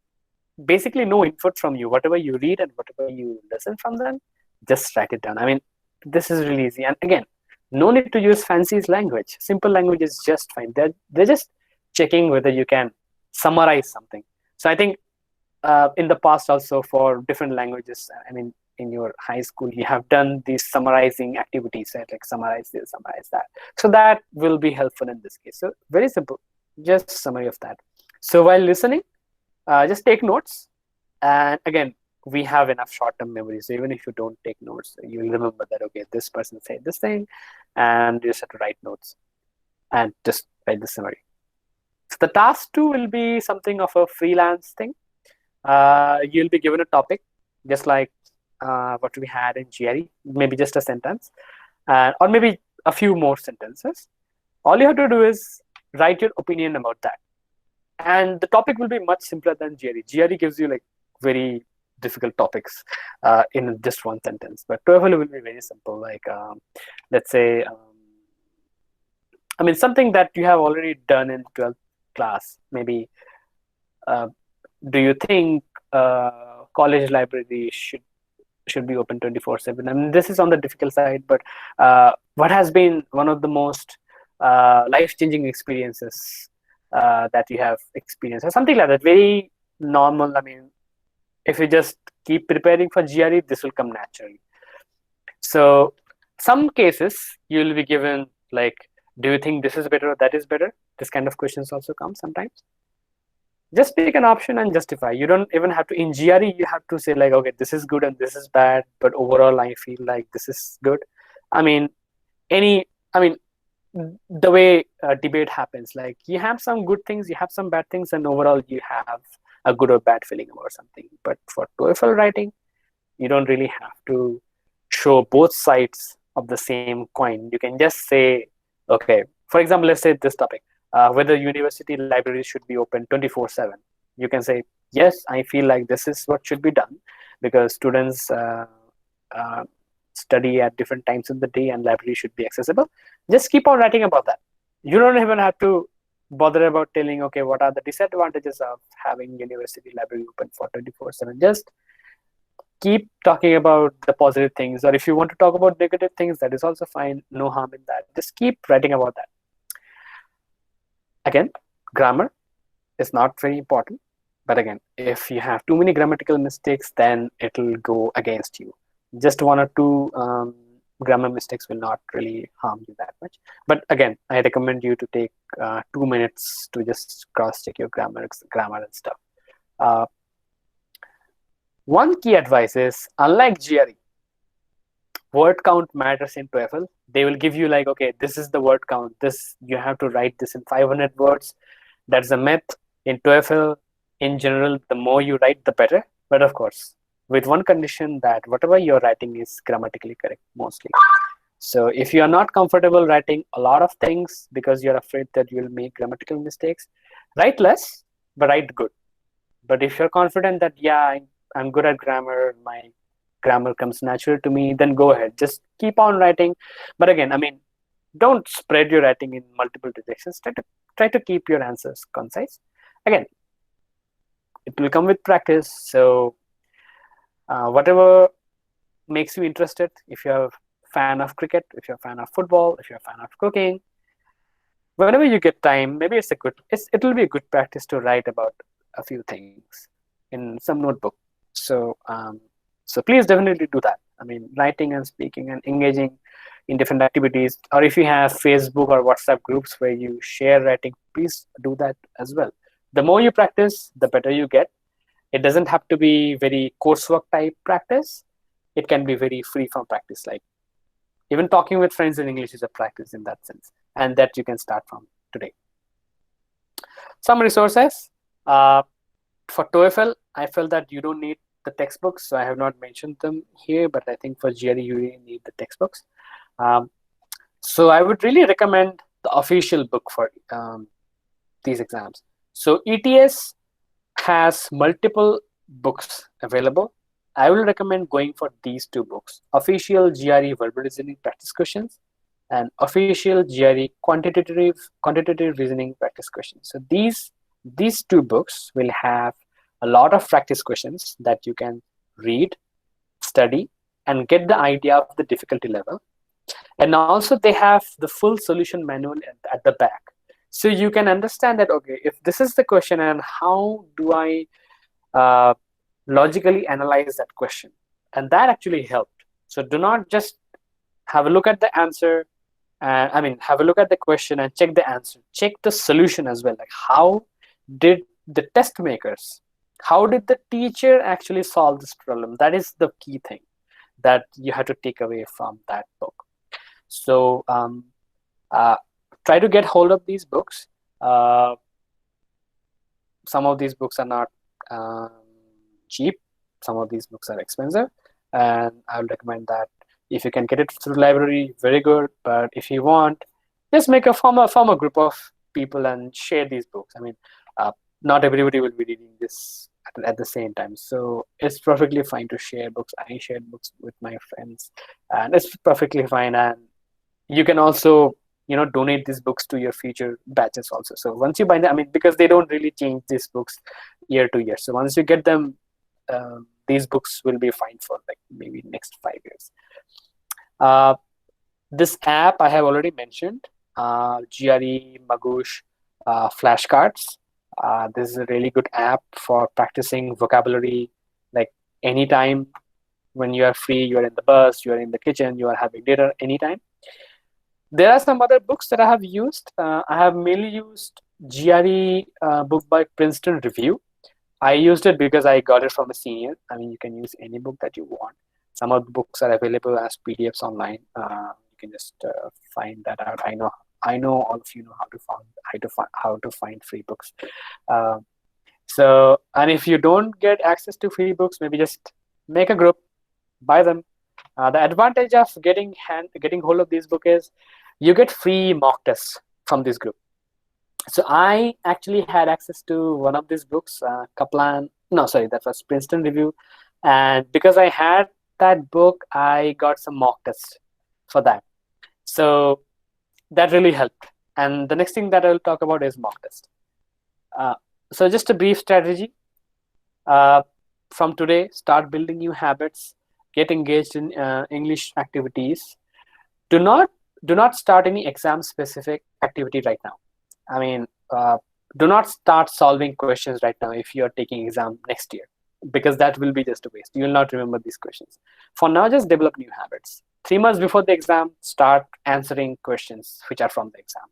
Basically no input from you. Whatever you read and whatever you listen from them, just write it down. I mean, this is really easy. And again, no need to use fancy language. Simple language is just fine. They're just checking whether you can summarize something. So I think in the past also for different languages, I mean, in your high school, you have done these summarizing activities, right? Like summarize this, summarize that. So that will be helpful in this case. So very simple, just summary of that. So while listening, just take notes. And again, we have enough short-term memory. So even if you don't take notes, you'll remember that, okay, this person said this thing, and you just have to write notes and just write the summary. So the task two will be something of a freelance thing. You'll be given a topic, just like what we had in GRE, maybe just a sentence, or maybe a few more sentences. All you have to do is write your opinion about that. And the topic will be much simpler than GRE. GRE gives you like very difficult topics in just one sentence, but TOEFL will be very simple. Like let's say, I mean, something that you have already done in 12th class. Maybe, do you think college library should should be open 24/7. I mean, this is on the difficult side, but what has been one of the most life-changing experiences that you have experienced, or something like that, very normal. I mean, if you just keep preparing for GRE, this will come naturally. So some cases you will be given like, do you think this is better or that is better? This kind of questions also come sometimes. Just pick an option and justify. You don't even have to, in GRE you have to say like, okay, this is good and this is bad, but overall I feel like this is good. I mean, I mean, the way debate happens, like you have some good things, you have some bad things, and overall you have a good or bad feeling about something. But for TOEFL writing, you don't really have to show both sides of the same coin. You can just say, okay, for example, let's say this topic, whether university libraries should be open 24/7. You can say, yes, I feel like this is what should be done because students uh, study at different times in the day and library should be accessible. Just keep on writing about that. You don't even have to bother about telling, okay, what are the disadvantages of having university library open for 24/7. Just keep talking about the positive things, or if you want to talk about negative things, that is also fine. No harm in that. Just keep writing about that. Again, grammar is not very important, but again, if you have too many grammatical mistakes, then it will go against you. Just one or two grammar mistakes will not really harm you that much. But again, I recommend you to take 2 minutes to just cross check your grammar and stuff. uh, One key advice is, unlike GRE, word count matters in TOEFL. They will give you like, okay, this is the word count. This, you have to write this in 500 words. That's a myth. In TOEFL, in general, the more you write, the better. But of course, with one condition, that whatever you're writing is grammatically correct mostly. So if you are not comfortable writing a lot of things because you're afraid that you'll make grammatical mistakes, write less, but write good. But if you're confident that, yeah, I'm good at grammar, my grammar comes natural to me, then go ahead. Just keep on writing. But again, I mean, don't spread your writing in multiple directions. Try to keep your answers concise. Again, it will come with practice. So whatever makes you interested, if you're a fan of cricket, if you're a fan of football, if you're a fan of cooking, whenever you get time, maybe it will be a good practice to write about a few things in some notebook. So please definitely do that. I mean, writing and speaking and engaging in different activities, or if you have Facebook or WhatsApp groups where you share writing, please do that as well. The more you practice, the better you get. It doesn't have to be very coursework type practice. It can be very free from practice. Like even talking with friends in English is a practice in that sense, and that you can start from today. Some resources. For TOEFL, I felt that you don't need the textbooks, so I have not mentioned them here, but I think for GRE, you really need the textbooks. So I would really recommend the official book for these exams. So ETS has multiple books available. I will recommend going for these two books: official GRE verbal reasoning practice questions and official GRE quantitative reasoning practice questions. So these two books will have a lot of practice questions that you can read, study, and get the idea of the difficulty level. And also they have the full solution manual at the back. So you can understand that, okay, if this is the question, and how do I logically analyze that question? And that actually helped. So do not just have a look at the answer, have a look at the question and check the answer. Check the solution as well. Like, how did the test makers, how did the teacher actually solve this problem? That is the key thing that you have to take away from that book. So try to get hold of these books. Some of these books are not cheap. Some of these books are expensive, and I would recommend that if you can get it through library, very good. But if you want, just make a form a group of people and share these books. I mean, not everybody will be reading this at the same time, so it's perfectly fine to share books. I shared books with my friends, and it's perfectly fine. And you can also, donate these books to your future batches also. So once you buy them, I mean, because they don't really change these books year to year. So once you get them these books will be fine for like maybe next 5 years. Uh, this app I have already mentioned, GRE Magoosh flashcards. This is a really good app for practicing vocabulary, like anytime when you are free, you are in the bus, you are in the kitchen, you are having dinner, anytime. There are some other books that I have used. I have mainly used GRE book by Princeton Review. I used it because I got it from a senior. I mean, you can use any book that you want. Some of the books are available as PDFs online. You can just find that out. I know all of you know how to find free books. Uh, and if you don't get access to free books, maybe just make a group, buy them. The advantage of getting hold of this book is you get free mock tests from this group. So I actually had access to one of these books, Kaplan. No, sorry, that was Princeton Review, and because I had that book, I got some mock tests for that. So that really helped. And the next thing that I will talk about is mock test. Uh, so just a brief strategy. Uh, from today, start building new habits. Get engaged in English activities. Do not start any exam specific activity right now. I mean, do not start solving questions right now if you are taking exam next year, because that will be just a waste. You will not remember these questions. For now, just develop new habits. 3 months before the exam, start answering questions which are from the exam.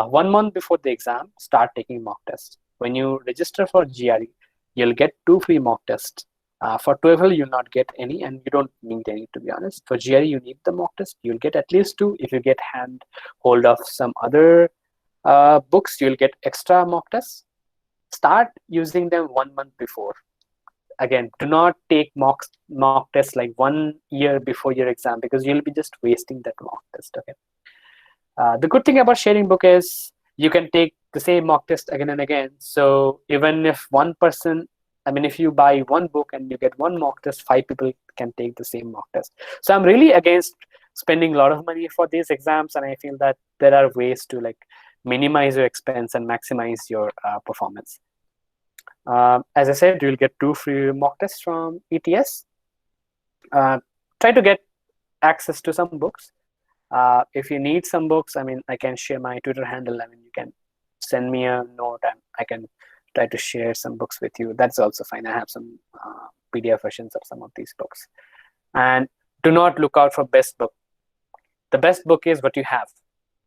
1 month before the exam, start taking mock tests. When you register for GRE, you'll get 2 free mock tests. For TOEFL, you'll not get any, and you don't need any, to be honest. For GRE, you need the mock test. You'll get at least 2. If you get hand hold of some other books, you'll get extra mock tests. Start using them 1 month before. Again, do not take mock tests like 1 year before your exam, because you'll be just wasting that mock test. Okay. The good thing about sharing book is you can take the same mock test again and again. So even if one person, I mean, if you buy one book and you get one mock test, 5 people can take the same mock test. So I'm really against spending a lot of money for these exams, and I feel that there are ways to like minimize your expense and maximize your performance. As I said, you'll get 2 free mock tests from ETS. Try to get access to some books. If you need some books, I mean, I can share my Twitter handle. I mean, you can send me a note and I can try to share some books with you. That's also fine. I have some PDF versions of some of these books. And do not look out for best book. The best book is what you have.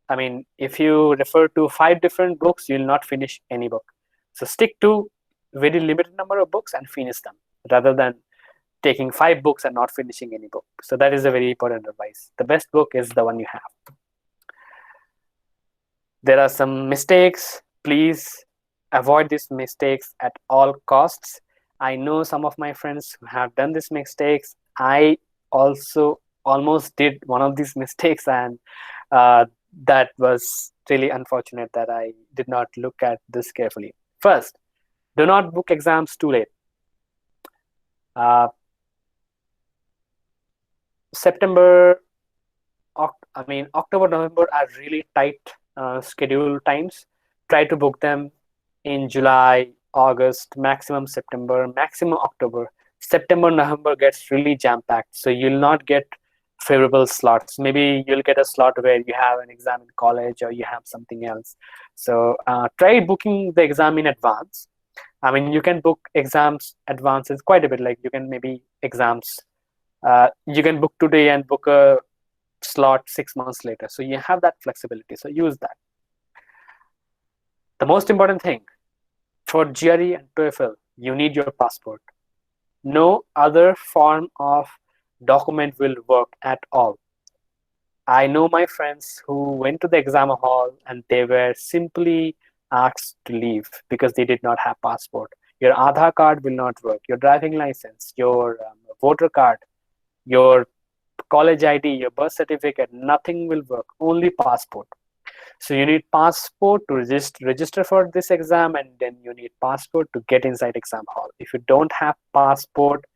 I mean, if you refer to 5 different books, you'll not finish any book. So stick to very limited number of books and finish them, rather than taking 5 books and not finishing any book. So that is a very important advice. The best book is the one you have. There are some mistakes. Please avoid these mistakes at all costs. I know some of my friends who have done these mistakes. I also almost did one of these mistakes, and that was really unfortunate that I did not look at this carefully. First, do not book exams too late. October, November are really tight schedule times. Try to book them in July, August, maximum September, maximum October. September, November gets really jam-packed, so you'll not get favorable slots. Maybe you'll get a slot where you have an exam in college or you have something else. So try booking the exam in advance. I mean, you can book exams advances quite a bit. Like you can maybe exams, you can book today and book a slot 6 months later. So you have that flexibility. So use that. The most important thing for GRE and TOEFL, you need your passport. No other form of document will work at all. I know my friends who went to the exam hall and they were simply asked to leave because they did not have passport. Your Aadhaar card will not work. Your driving license, your voter card, your college ID, your birth certificate, nothing will work. Only passport. So you need passport to register for this exam, and then you need passport to get inside exam hall. If you don't have passport,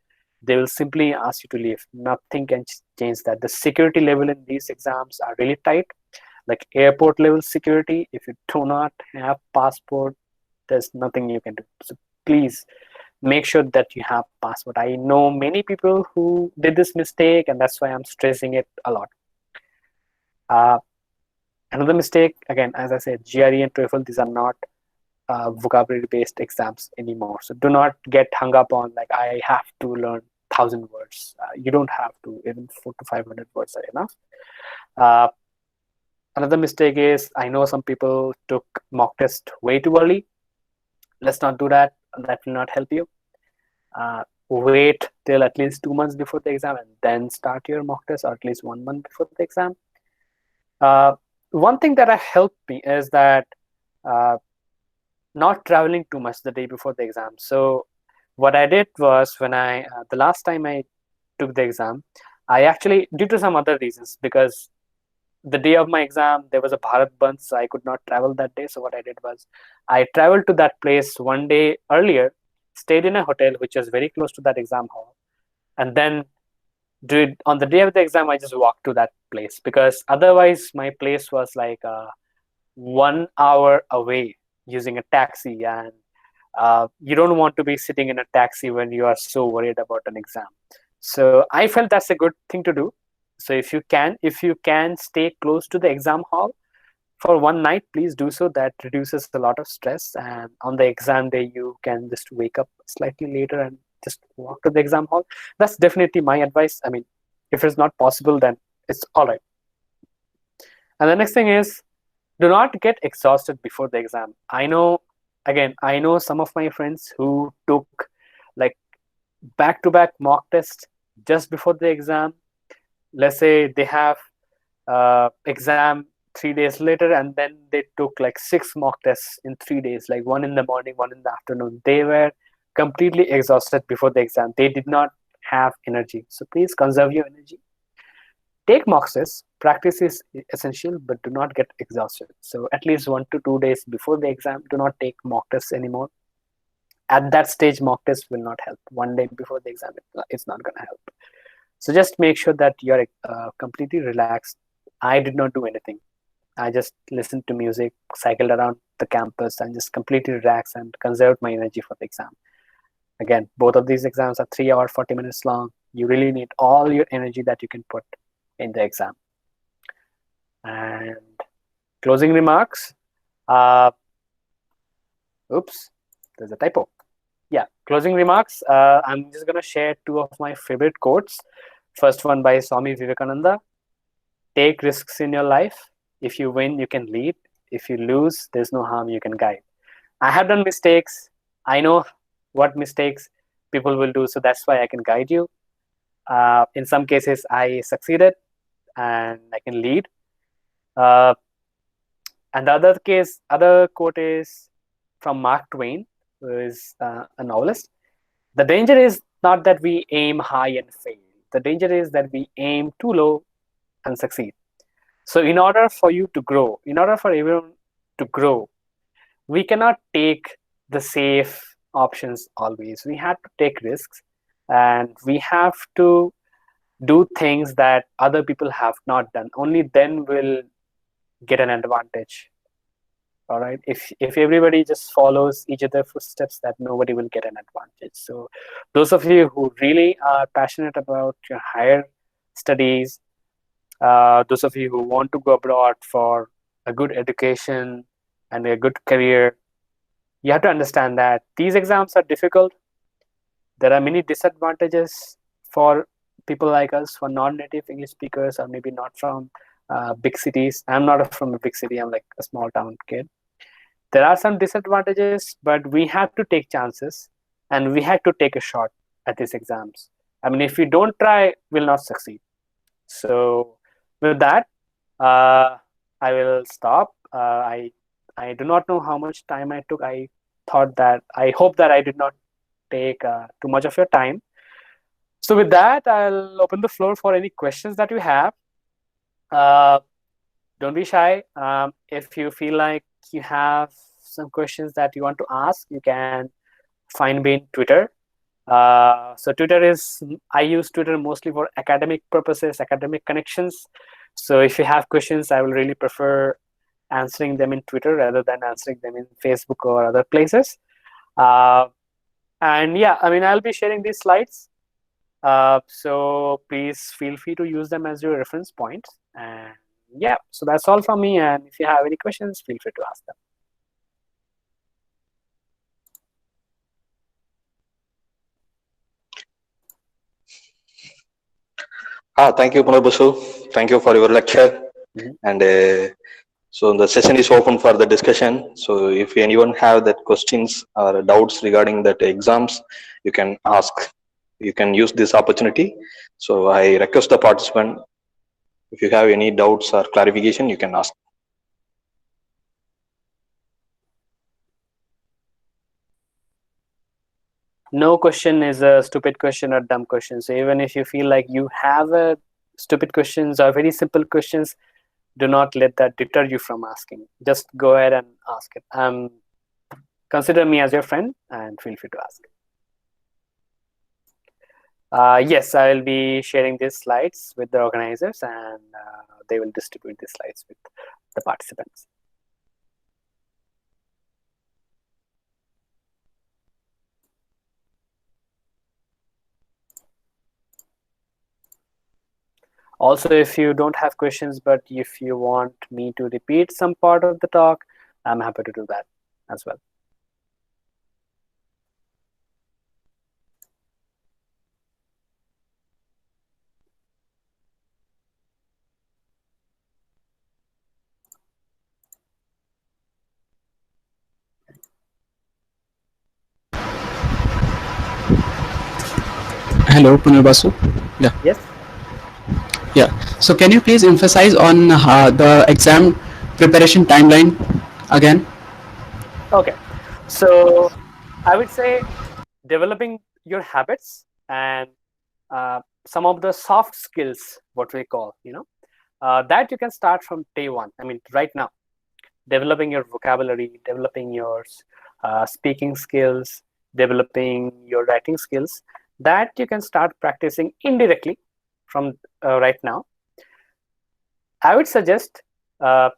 they will simply ask you to leave. Nothing can change that. The security level in these exams are really tight, like airport level security. If you do not have passport, there's nothing you can do. So please make sure that you have password. I know many people who did this mistake, and that's why I'm stressing it a lot. uh, Another mistake, again, as I said, GRE and TOEFL, these are not vocabulary based exams anymore. So do not get hung up on like I have to learn 1,000 words. You don't have to. Even 400 to 500 words are enough. uh, Another mistake is, I know some people took mock test way too early. Let's not do that. That will not help you. Wait till at least 2 months before the exam and then start your mock test, or at least 1 month before the exam. uh, One thing that helped me is that uh, not traveling too much the day before the exam. So what I did was, when I the last time I took the exam, I actually, due to some other reasons, because the day of my exam there was a Bharat Bandh, so I could not travel that day. So what I did was, I traveled to that place one day earlier, stayed in a hotel which was very close to that exam hall, and then on the day of the exam I just walked to that place, because otherwise my place was like 1 hour away using a taxi, and you don't want to be sitting in a taxi when you are so worried about an exam. So I felt that's a good thing to do. So if you can stay close to the exam hall for one night, please do so. That reduces a lot of stress, and on the exam day you can just wake up slightly later and just walk to the exam hall. That's definitely my advice. I mean, if it's not possible, then it's all right. And the next thing is, do not get exhausted before the exam. I know some of my friends who took like back to back mock tests just before the exam. Let's say they have exam 3 days later, and then they took like 6 mock tests in 3 days, like one in the morning, one in the afternoon. They were completely exhausted before the exam. They did not have energy. So please conserve your energy. Take mock tests. Practice is essential, but do not get exhausted. So at least 1 to 2 days before the exam, do not take mock tests anymore. At that stage, mock tests will not help. One day before the exam, it's not going to help. So just make sure that you're completely relaxed. I did not do anything. I just listened to music, cycled around the campus, and just completely relaxed and conserved my energy for the exam. Again, both of these exams are 3 hours, 40 minutes long. You really need all your energy that you can put in the exam. And closing remarks. Oops, there's a typo. Yeah, closing remarks. I'm just going to share two of my favorite quotes. First one by Swami Vivekananda. Take risks in your life. If you win, you can lead. If you lose, there's no harm, you can guide. I have done mistakes. I know what mistakes people will do, so that's why I can guide you. In some cases, I succeeded and I can lead. Uh, and the other quote is from Mark Twain, who is a novelist. The danger is not that we aim high and fail. The danger is that we aim too low and succeed. So in order for you to grow, in order for everyone to grow, we cannot take the safe options always. We have to take risks, and we have to do things that other people have not done. Only then we'll get an advantage. All right. If everybody just follows each other's footsteps, that nobody will get an advantage. So those of you who really are passionate about your higher studies, those of you who want to go abroad for a good education and a good career, you have to understand that these exams are difficult. There are many disadvantages for people like us, for non-native English speakers, or maybe not from big cities. I'm not from a big city. I'm like a small town kid. There are some disadvantages, but we have to take chances, and we have to take a shot at these exams. I mean, if we don't try, we'll not succeed. So with that, uh, I will stop. I do not know how much time I took. I hope that I did not take too much of your time. So with that, I'll open the floor for any questions that you have. Uh, don't be shy. If you feel like you have some questions that you want to ask, you can find me in Twitter. So I use Twitter mostly for academic purposes, academic connections. So if you have questions, I will really prefer answering them in Twitter rather than answering them in Facebook or other places. Uh, And yeah, I mean, I'll be sharing these slides. So please feel free to use them as your reference points. And yeah, so that's all from me. And if you have any questions, feel free to ask them. Thank you, Punar Basu. Thank you for your lecture. Mhm. And so the session is open for the discussion. So if anyone have that questions or doubts regarding that exams, you can ask. You can use this opportunity. So I request the participant, if you have any doubts or clarification, you can ask. No question is a stupid question or dumb question. So even if you feel like you have a stupid questions or very simple questions, do not let that deter you from asking. Just go ahead and ask it. Consider me as your friend and feel free to ask. Yes, I will be sharing these slides with the organizers, and they will distribute these slides with the participants. Also, if you don't have questions, but if you want me to repeat some part of the talk, I'm happy to do that as well. Hello, Punarbasu. Yeah, Yes. yeah. So can you please emphasize on the exam preparation timeline again? Okay. So I would say developing your habits and some of the soft skills, what we call, that you can start from day one. I mean, right now, developing your vocabulary, developing your speaking skills, developing your writing skills, that you can start practicing indirectly from right now. I would suggest uh,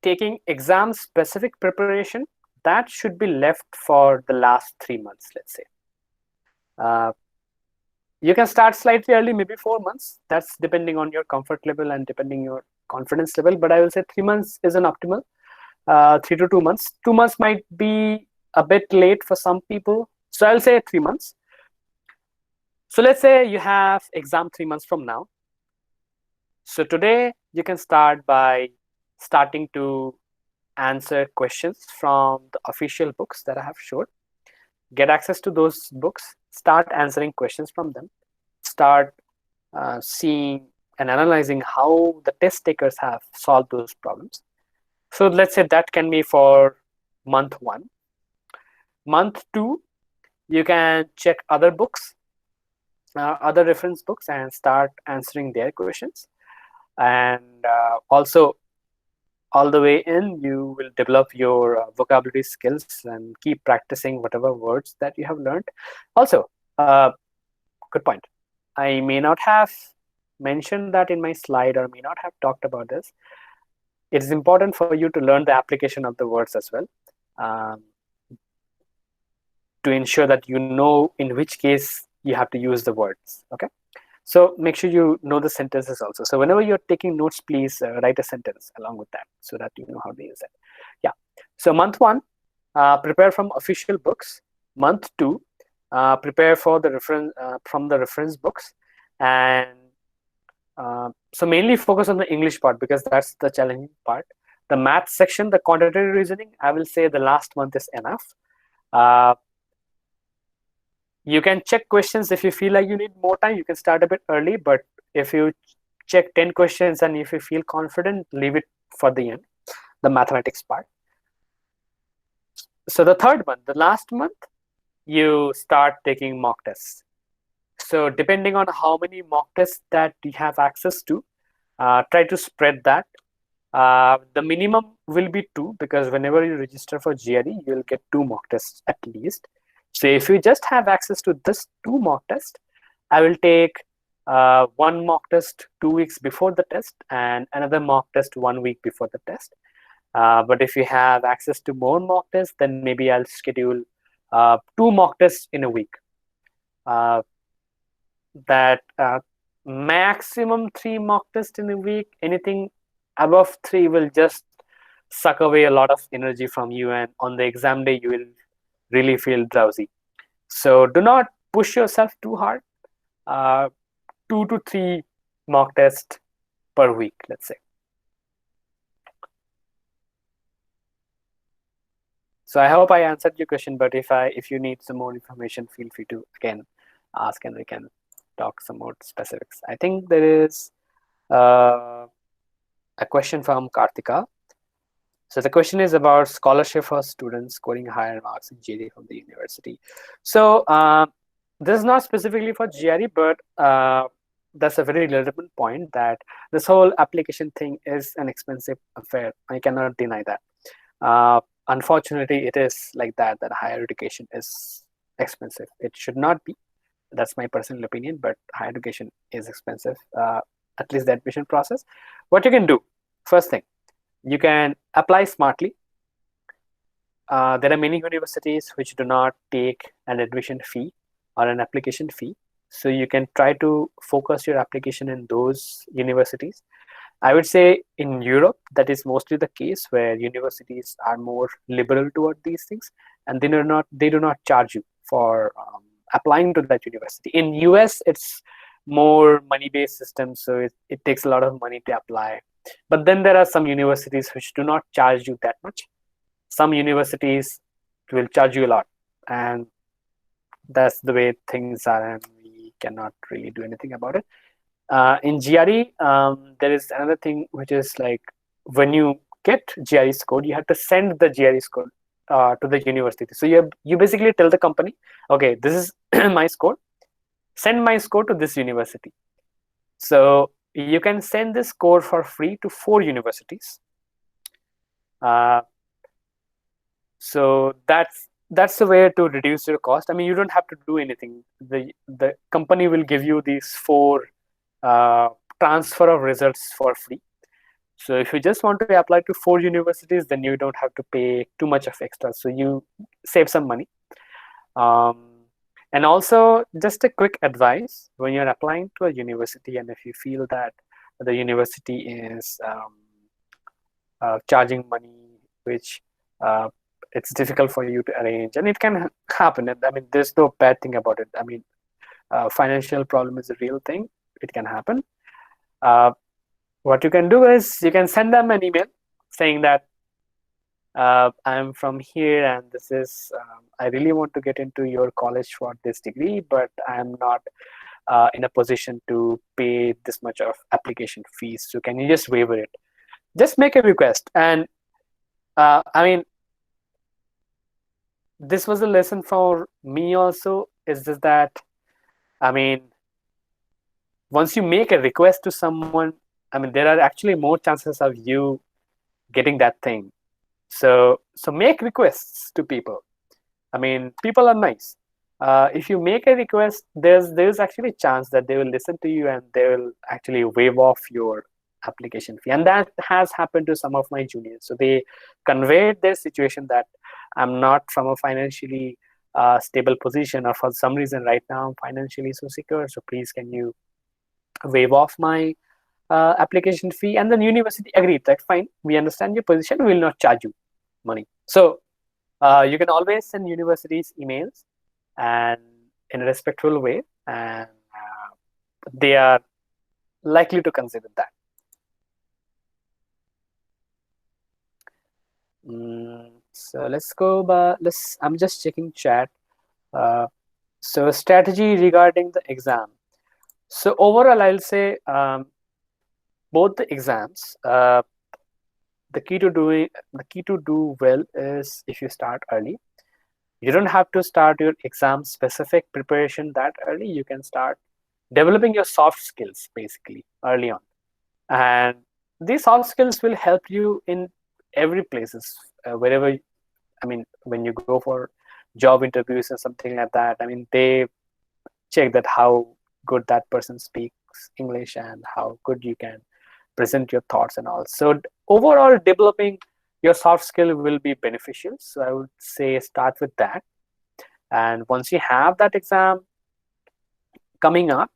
taking exam specific preparation that should be left for the last 3 months, let's say. Uh, you can start slightly early, maybe 4 months. That's depending on your comfort level and depending your confidence level. But I will say 3 months is an optimal. 3 to 2 months. 2 months might be a bit late for some people. So I'll say 3 months. So let's say you have exam 3 months from now. So today you can start by starting to answer questions from the official books that I have showed. Get access to those books, start answering questions from them, start seeing and analyzing how the test takers have solved those problems. So let's say that can be for month one. Month two, you can check other books, other reference books, and start answering their questions. And also, all the way in, you will develop your vocabulary skills and keep practicing whatever words that you have learned. Also, good point. I may not have mentioned that in my slide or may not have talked about this. It is important for you to learn the application of the words as well, um, to ensure that you know in which case you have to use the words. Okay. So make sure you know the sentences also. So whenever you're taking notes, please write a sentence along with that so that you know how to use it. Yeah. So month one, prepare from official books. Month two, prepare for the reference from the reference books, and so mainly focus on the English part because that's the challenging part. The math section, the quantitative reasoning, I will say the last month is enough. Uh, you can check questions if you feel like you need more time. You can start a bit early, but if you check 10 questions and if you feel confident, leave it for the end, the mathematics part. So the third month, the last month, you start taking mock tests. So depending on how many mock tests that you have access to, try to spread that. The minimum will be two because whenever you register for GRE, you will get two mock tests at least. So if you just have access to this two mock tests, I will take one mock test 2 weeks before the test and another mock test 1 week before the test. But if you have access to more mock tests, then maybe I'll schedule 2 mock tests in a week. That maximum 3 mock tests in a week. Anything above 3 will just suck away a lot of energy from you, and on the exam day you will really feel drowsy. So do not push yourself too hard. 2 to 3 mock tests per week, let's say. So I hope I answered your question, but if you need some more information, feel free to again ask and we can talk some more specifics. I think there is a question from Kartika. So the question is about scholarship for students scoring higher marks in GRE from the university. So this is not specifically for GRE, but that's a very relevant point, that this whole application thing is an expensive affair. I cannot deny that. Unfortunately, it is like that higher education is expensive. It should not be. That's my personal opinion, but higher education is expensive, at least the admission process. What you can do, first thing, you can apply smartly. There are many universities which do not take an admission fee or an application fee. So you can try to focus your application in those universities. I would say in Europe, that is mostly the case, where universities are more liberal toward these things, and they do not charge you for applying to that university. In US, it's more money-based system, so it takes a lot of money to apply. But then there are some universities which do not charge you that much. Some universities will charge you a lot, and that's the way things are, and we cannot really do anything about it. In GRE, there is another thing, which is like when you get GRE score, you have to send the GRE score to the university. So you basically tell the company, okay, this is my score. Send my score to this university. So you can send this score for free to 4 universities. So that's the way to reduce your cost. I mean, you don't have to do anything. The company will give you these 4 transfer of results for free. So if you just want to apply to 4 universities, then you don't have to pay too much of extra. So you save some money. And also, just a quick advice, when you're applying to a university, and if you feel that the university is charging money, which it's difficult for you to arrange, and it can happen. I mean, there's no bad thing about it. I mean, financial problem is a real thing. It can happen. What you can do is you can send them an email saying that I'm from here, and this is I really want to get into your college for this degree, but I'm not in a position to pay this much of application fees. So can you just waiver it? Just make a request. And I mean, this was a lesson for me also, is just that, I mean, once you make a request to someone, I mean, there are actually more chances of you getting that thing. So make requests to people. I mean, people are nice. If you make a request, there's actually a chance that they will listen to you and they will actually waive off your application fee. And that has happened to some of my juniors. So they conveyed their situation that I'm not from a financially stable position, or for some reason right now I'm financially so secure. So please, can you waive off my application fee? And then university agreed that fine, we understand your position, we will not charge you money. So you can always send universities emails and in a respectful way, and they are likely to consider that. So let's go by, I'm just checking chat. So strategy regarding the exam. So overall, I'll say both the exams, the key to do well is if you start early. You don't have to start your exam specific preparation that early. You can start developing your soft skills basically early on, and these soft skills will help you in every places, wherever. I mean, when you go for job interviews or something like that, I mean, they check that how good that person speaks English and how good you can present your thoughts and all. So overall, developing your soft skill will be beneficial. So I would say start with that. And once you have that exam coming up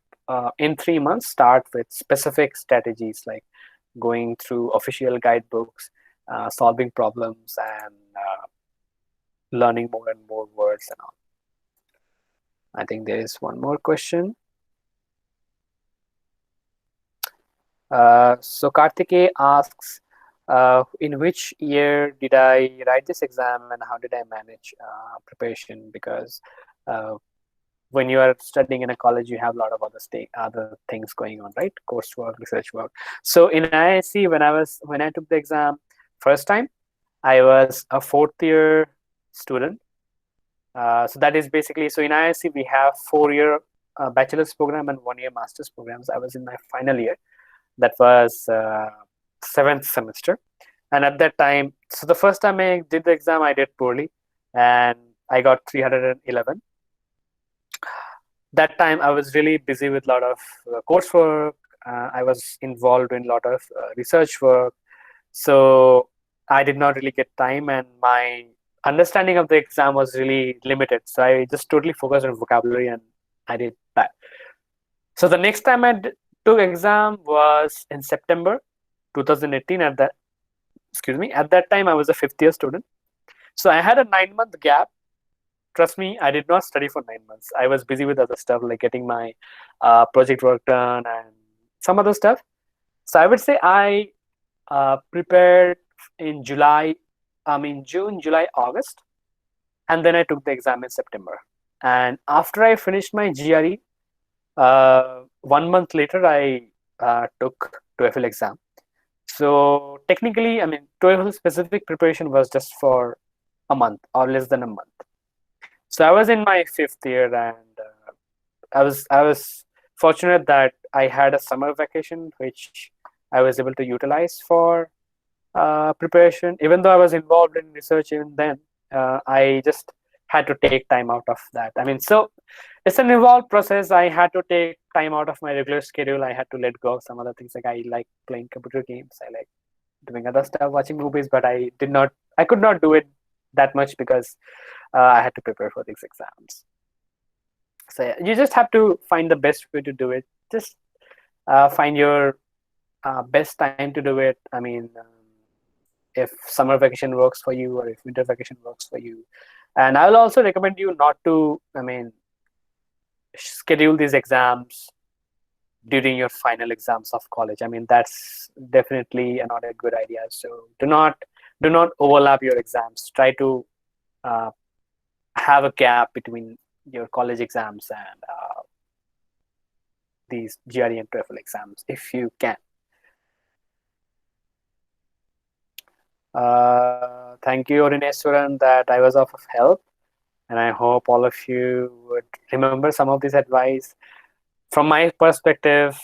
in 3 months, start with specific strategies like going through official guidebooks, solving problems, and learning more and more words and all. I think there is one more question. So Kartike asks, in which year did I write this exam and how did I manage preparation? Because uh, when you are studying in a college, you have a lot of other things going on, right? Coursework, research work. So in IISc, when I took the exam first time, I was a fourth year student. So that is basically, so in IISc we have 4 year bachelor's program and 1 year master's programs. I was in my final year. That was seventh semester, and at that time, so the first time I did the exam, I did poorly, and I got 311. That time I was really busy with a lot of coursework. I was involved in a lot of research work, so I did not really get time, and my understanding of the exam was really limited. So I just totally focused on vocabulary, and I did that. So the next time I took exam was in September 2018. At that time I was a fifth year student. So I had a 9 month gap. Trust me, I did not study for 9 months. I was busy with other stuff like getting my project work done and some other stuff. So I would say I prepared in June, July, August, and then I took the exam in September. And after I finished my GRE, 1 month later, I took TOEFL exam. So technically, TOEFL specific preparation was just for a month or less than a month. So I was in my fifth year, and I was fortunate that I had a summer vacation, which I was able to utilize for preparation. Even though I was involved in research even then, I just had to take time out of that. So it's an involved process. I had to take time out of my regular schedule. I had to let go of some other things. Like I like playing computer games. I like doing other stuff, watching movies, but I could not do it that much because I had to prepare for these exams. So yeah, you just have to find the best way to do it. Just find your best time to do it. If summer vacation works for you or if winter vacation works for you. And I will also recommend you not to, schedule these exams during your final exams of college. That's definitely not a good idea. So do not overlap your exams. Try to have a gap between your college exams and these GRE and TOEFL exams if you can. Thank you, Orineswaran, that I was of help, and I hope all of you would remember some of this advice. From my perspective,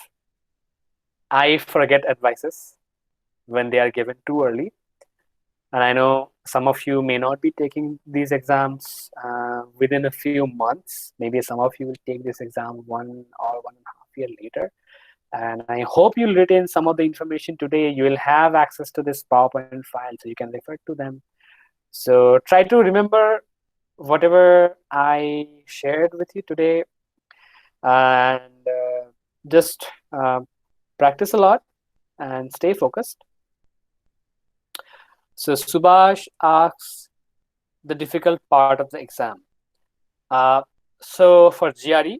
I forget advices when they are given too early, and I know some of you may not be taking these exams within a few months. Maybe some of you will take this exam 1 or 1.5 years later. And I hope you'll retain some of the information today. You will have access to this PowerPoint file, so you can refer to them. So try to remember whatever I shared with you today, and just practice a lot and stay focused. So Subhash asks the difficult part of the exam. So for GRE,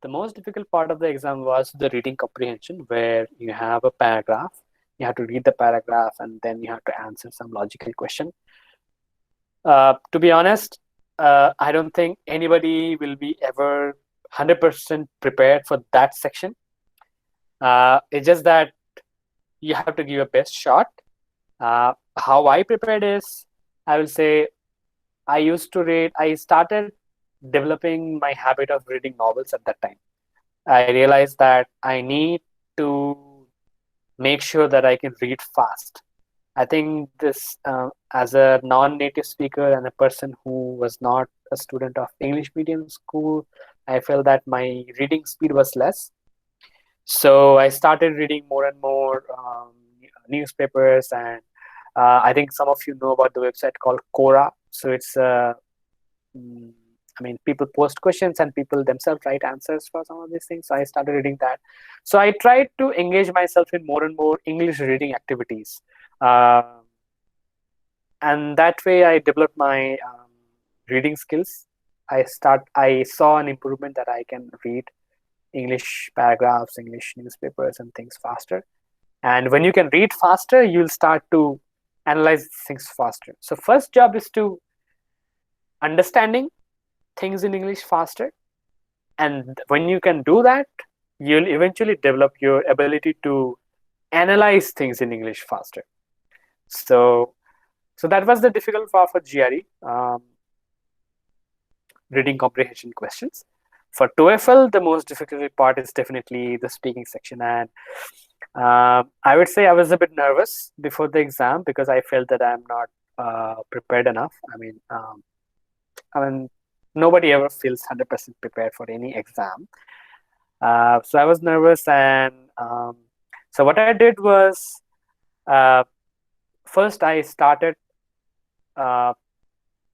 the most difficult part of the exam was the reading comprehension, where you have a paragraph. You have to read the paragraph and then you have to answer some logical question. To be honest, I don't think anybody will be ever 100% prepared for that section. It's just that you have to give your best shot. How I prepared is, I will say, I started developing my habit of reading novels at that time. I realized that I need to make sure that I can read fast. I think this, as a non-native speaker and a person who was not a student of English medium school, I felt that my reading speed was less. So I started reading more and more newspapers, and I think some of you know about the website called Quora. So it's a I mean, people post questions and people themselves write answers for some of these things. So I started reading that. So I tried to engage myself in more and more English reading activities. And that way I developed my reading skills. I saw an improvement that I can read English paragraphs, English newspapers and things faster. And when you can read faster, you'll start to analyze things faster. So first job is to understanding things in English faster. And when you can do that, you'll eventually develop your ability to analyze things in English faster. So that was the difficult part for GRE, reading comprehension questions. For TOEFL, the most difficult part is definitely the speaking section. And I would say I was a bit nervous before the exam because I felt that I'm not prepared enough. I mean, nobody ever feels 100% prepared for any exam. So I was nervous, and so what I did was first I started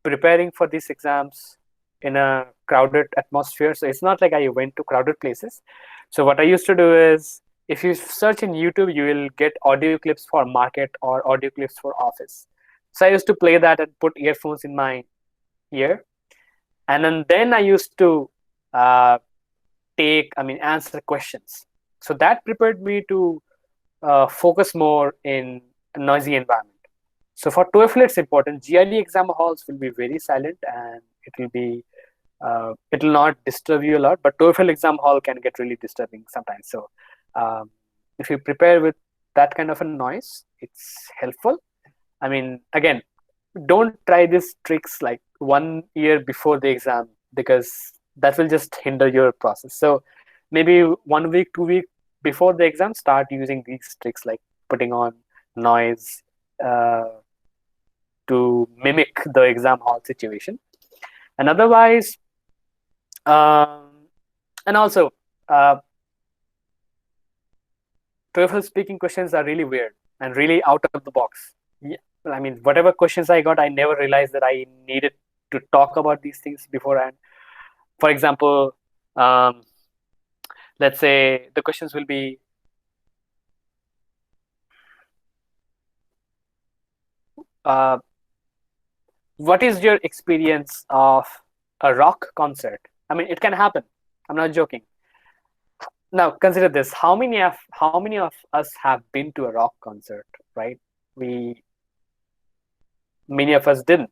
preparing for these exams in a crowded atmosphere. So it's not like I went to crowded places. So what I used to do is, if you search in YouTube, you will get audio clips for market or audio clips for office. So I used to play that and put earphones in my ear. And then I used to answer questions. So that prepared me to focus more in a noisy environment. So for TOEFL, it's important. GRE exam halls will be very silent, and it will not disturb you a lot. But TOEFL exam hall can get really disturbing sometimes. So if you prepare with that kind of a noise, it's helpful. I mean, again, don't try these tricks like 1 year before the exam, because that will just hinder your process. So maybe 1 week, 2 weeks before the exam, start using these tricks like putting on noise to mimic the exam hall situation. And otherwise, and also, TOEFL speaking questions are really weird and really out of the box. Yeah. I mean, whatever questions I got, I never realized that I needed to talk about these things beforehand. For example, let's say the questions will be, what is your experience of a rock concert? I mean, it can happen. I'm not joking. Now consider this: how many of us have been to a rock concert, right? Many of us didn't.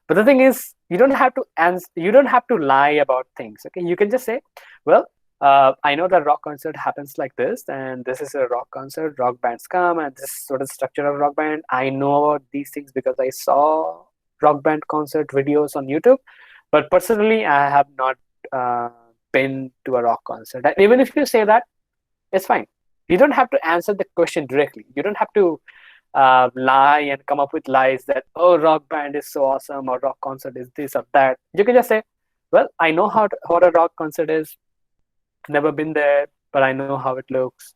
But the thing is, you don't have to you don't have to lie about things. Okay, you can just say, well, I know that rock concert happens like this, and this is a rock concert. Rock bands come, and this is sort of structure of rock band. I know about these things because I saw rock band concert videos on YouTube. But personally, I have not been to a rock concert. And even if you say that, it's fine. You don't have to answer the question directly. You don't have to lie and come up with lies that, oh, rock band is so awesome, or rock concert is this or that. You can just say, well, I know what a rock concert is. Never been there, but I know how it looks.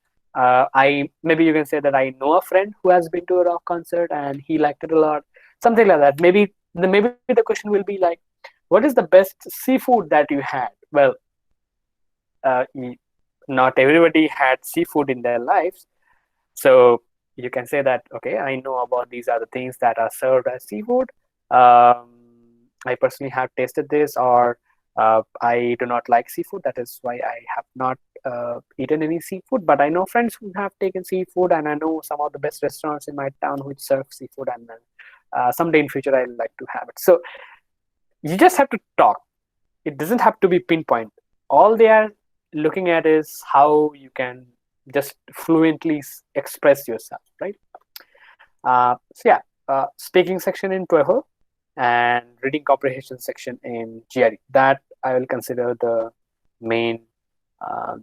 Maybe you can say that I know a friend who has been to a rock concert and he liked it a lot. Something like that. Maybe the question will be like, what is the best seafood that you had? Well, not everybody had seafood in their lives. So you can say that, okay, I know about these are the things that are served as seafood. I personally have tasted this, or I do not like seafood. That is why I have not eaten any seafood. But I know friends who have taken seafood, and I know some of the best restaurants in my town which serve seafood. And someday in future, I'd like to have it. So you just have to talk. It doesn't have to be pinpoint. All they are looking at is how you can just fluently express yourself, right? Speaking section in TOEFL and reading comprehension section in GRE. That I will consider the main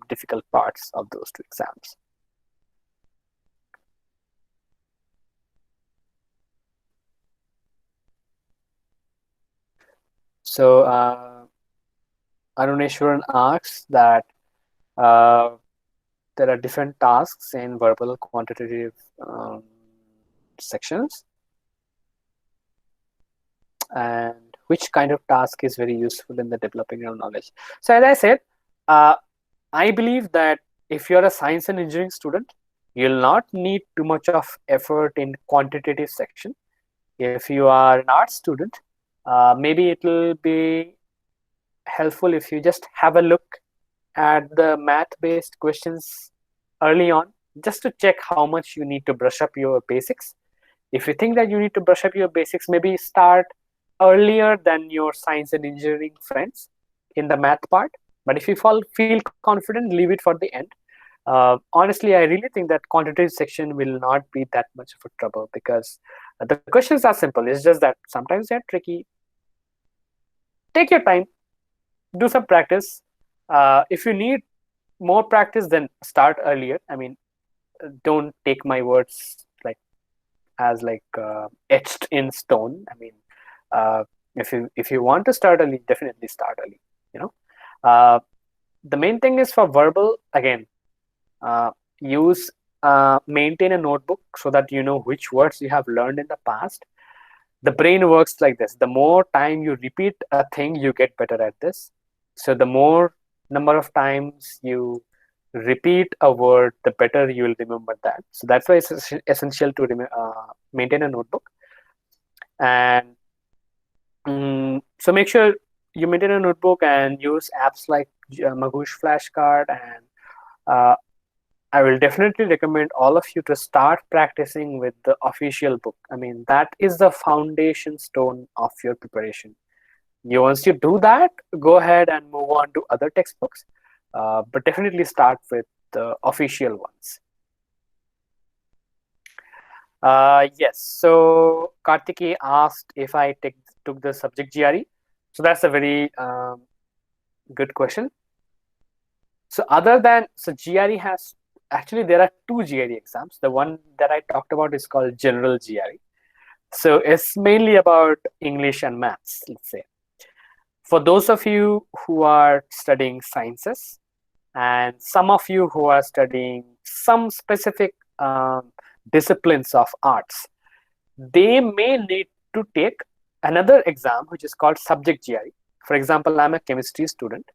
difficult parts of those two exams. So Aruneshwaran asks that there are different tasks in verbal quantitative sections, and which kind of task is very useful in the developing your knowledge. So as I said, uh, I believe that if you're a science and engineering student, you'll not need too much of effort in quantitative section. If you are an arts student, maybe it will be helpful if you just have a look at the math-based questions early on, just to check how much you need to brush up your basics. If you think that you need to brush up your basics, maybe start earlier than your science and engineering friends in the math part. But if you feel confident, leave it for the end. Honestly, I really think that quantitative section will not be that much of a trouble, because the questions are simple. It's just that sometimes they're tricky. Take your time, do some practice. If you need more practice, then start earlier. I mean, don't take my words like as etched in stone. I mean, uh, if you want to start early, definitely start early. You know, uh, the main thing is for verbal again. Use Maintain a notebook so that you know which words you have learned in the past. The brain works like this: the more time you repeat a thing, you get better at this. So the more number of times you repeat a word, the better you will remember that. So that's why it's essential to maintain a notebook. And so make sure you maintain a notebook and use apps like Magoosh flashcard. And uh, I will definitely recommend all of you to start practicing with the official book. I mean, that is the foundation stone of your preparation. Once you do that, go ahead and move on to other textbooks, but definitely start with the official ones. Yes, so Kartiki asked if I took the subject GRE. So that's a very good question. So GRE has, actually there are two GRE exams. The one that I talked about is called General GRE. So it's mainly about English and maths, let's say. For those of you who are studying sciences, and some of you who are studying some specific disciplines of arts, they may need to take another exam which is called subject GRE. For example, I'm a chemistry student.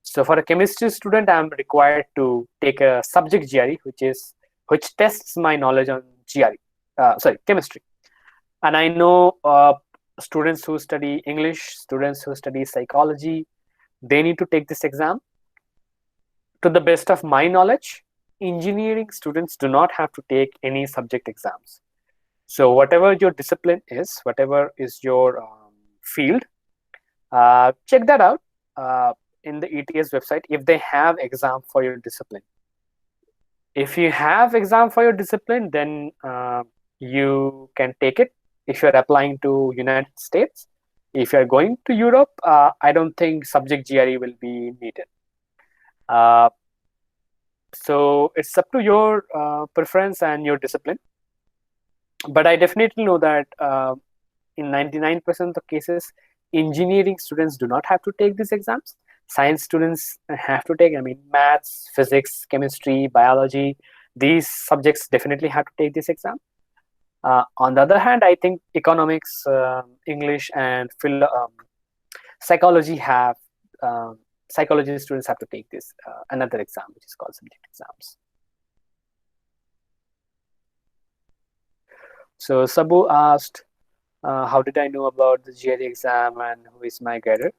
So for a chemistry student, I'm required to take a subject GRE, which tests my knowledge on chemistry. And I know students who study English, students who study psychology, they need to take this exam. To the best of my knowledge, engineering students do not have to take any subject exams. So whatever your discipline is, whatever is your field, check that out in the ETS website if they have exam for your discipline. If you have exam for your discipline, then you can take it if you're applying to United States. If you're going to Europe, I don't think subject GRE will be needed. So it's up to your preference and your discipline. But I definitely know that in 99% of the cases, engineering students do not have to take these exams. Science students have to take, I mean, maths, physics, chemistry, biology. These subjects definitely have to take this exam. On the other hand, I think economics, English, and psychology have psychology students have to take this another exam, which is called subject exams. So Sabu asked, how did I know about the GRE exam and who is my guide?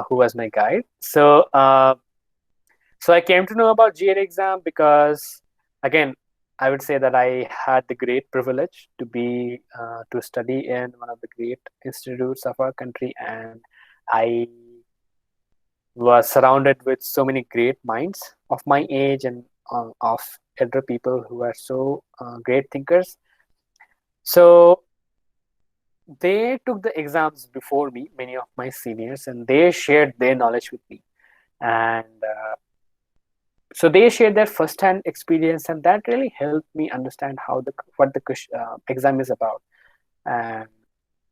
Who was my guide? So I came to know about GRE exam because, again, I would say that I had the great privilege to be to study in one of the great institutes of our country, and I was surrounded with so many great minds of my age and of elder people who are so great thinkers. So they took the exams before me, many of my seniors, and they shared their knowledge with me. And so they shared their first-hand experience, and that really helped me understand what the exam is about, and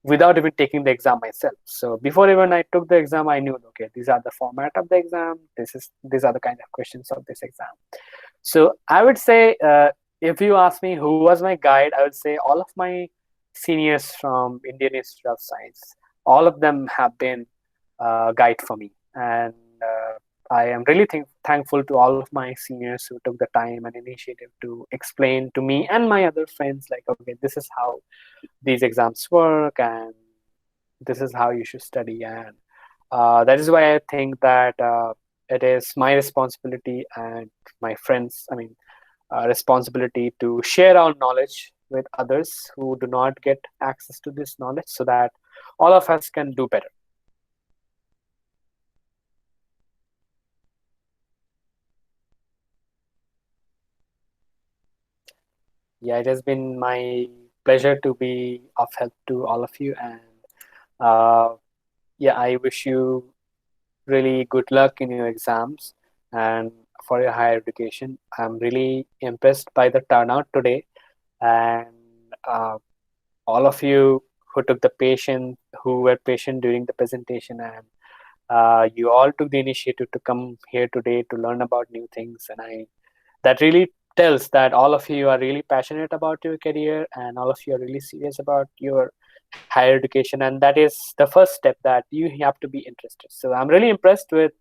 without even taking the exam myself. So before even I took the exam, I knew, okay, these are the format of the exam. These are the kind of questions of this exam. So I would say, if you ask me who was my guide, I would say all of my seniors from Indian Institute of Science, all of them have been a guide for me. And I am really thankful to all of my seniors who took the time and initiative to explain to me and my other friends, like, okay, this is how these exams work, and this is how you should study. And that is why I think that it is my responsibility and my friends, responsibility to share our knowledge with others who do not get access to this knowledge, so that all of us can do better. Yeah, it has been my pleasure to be of help to all of you. And yeah, I wish you really good luck in your exams and for your higher education. I'm really impressed by the turnout today, and all of you who took the patient, who were patient during the presentation, and you all took the initiative to come here today to learn about new things. And that really tells that all of you are really passionate about your career, and all of you are really serious about your higher education, and that is the first step, that you have to be interested. So I'm really impressed with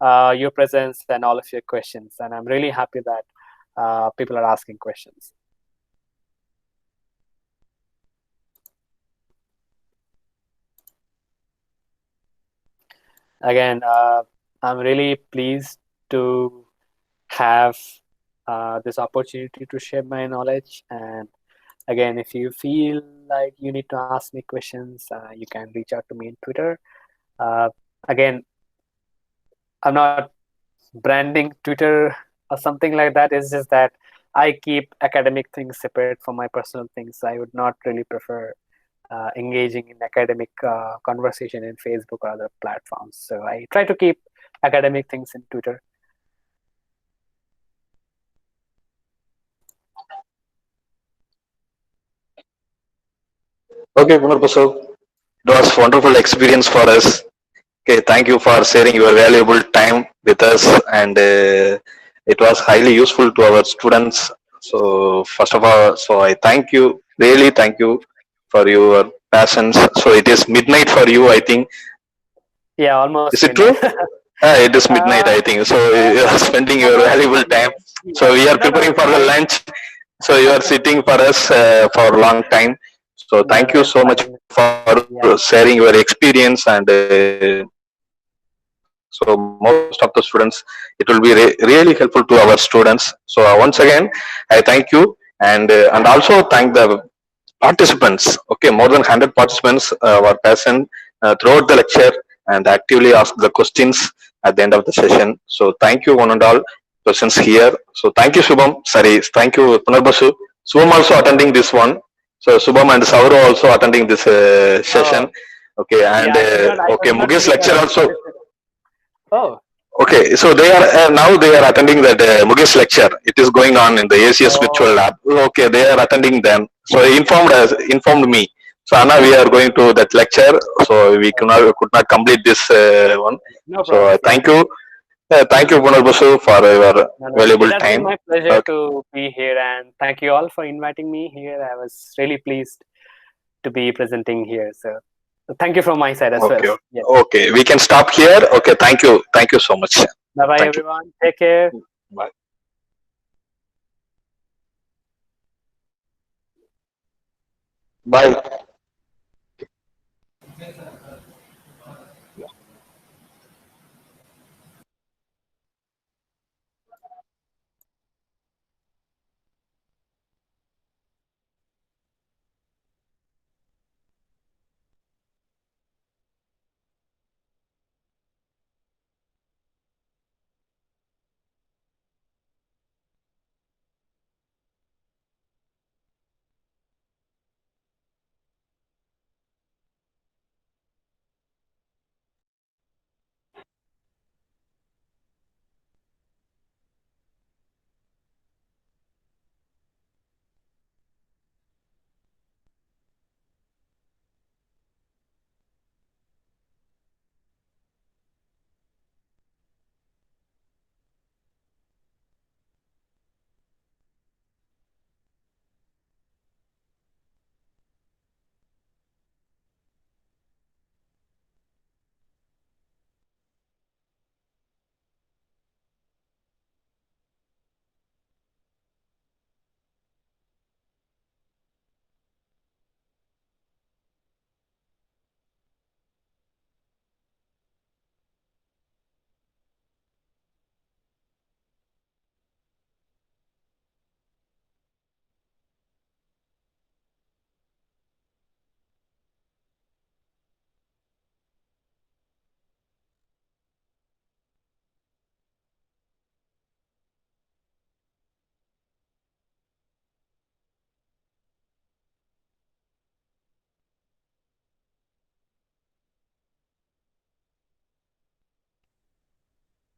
your presence and all of your questions, and I'm really happy that people are asking questions. Again, I'm really pleased to have this opportunity to share my knowledge. And again, if you feel like you need to ask me questions, you can reach out to me on Twitter. Again, I'm not branding Twitter or something like that. It's just that I keep academic things separate from my personal things. I would not really prefer engaging in academic conversation in Facebook or other platforms. So I try to keep academic things in Twitter. Okay, Punarbasu, it was wonderful experience for us. Okay, thank you for sharing your valuable time with us, and it was highly useful to our students. So first of all, so I thank you, really thank you for your passions. So it is midnight for you, I think. Yeah, almost Is it midnight. true? It is midnight, I think. So you are spending your valuable time. So we are No, no, preparing for the I, lunch. So you are sitting for us for a long time. So no, thank no, you it's so much fine. for Yeah, sharing your experience. And so most of the students, it will be really helpful to our students. So once again, I thank you, and also thank the participants. Okay, more than 100 participants were present throughout the lecture and actively asked the questions at the end of the session. So thank you one and all persons here. So thank you Shubham, sorry, thank you Punarbasu. Shubham also attending this one. So Shubham and Sauro also attending this oh, session. Okay, and yeah, I okay, could not Mukesh really lecture also. participate. Oh, Okay, so they are now they are attending that Mukesh lecture. It is going on in the ACS virtual oh, lab. Okay, they are attending them. So he informed me. So Anna, we are going to that lecture. So we could not complete this one. no So problems. Yeah. thank you Punal Basu for your No, no. It valuable has been time. my pleasure Okay, to be here, and thank you all for inviting me here. I was really pleased to be presenting here. So thank you from my side as well. okay, Yes. okay. We can stop here. Okay, thank you so much. Bye bye, Thank you. everyone. Take care. Bye. Bye.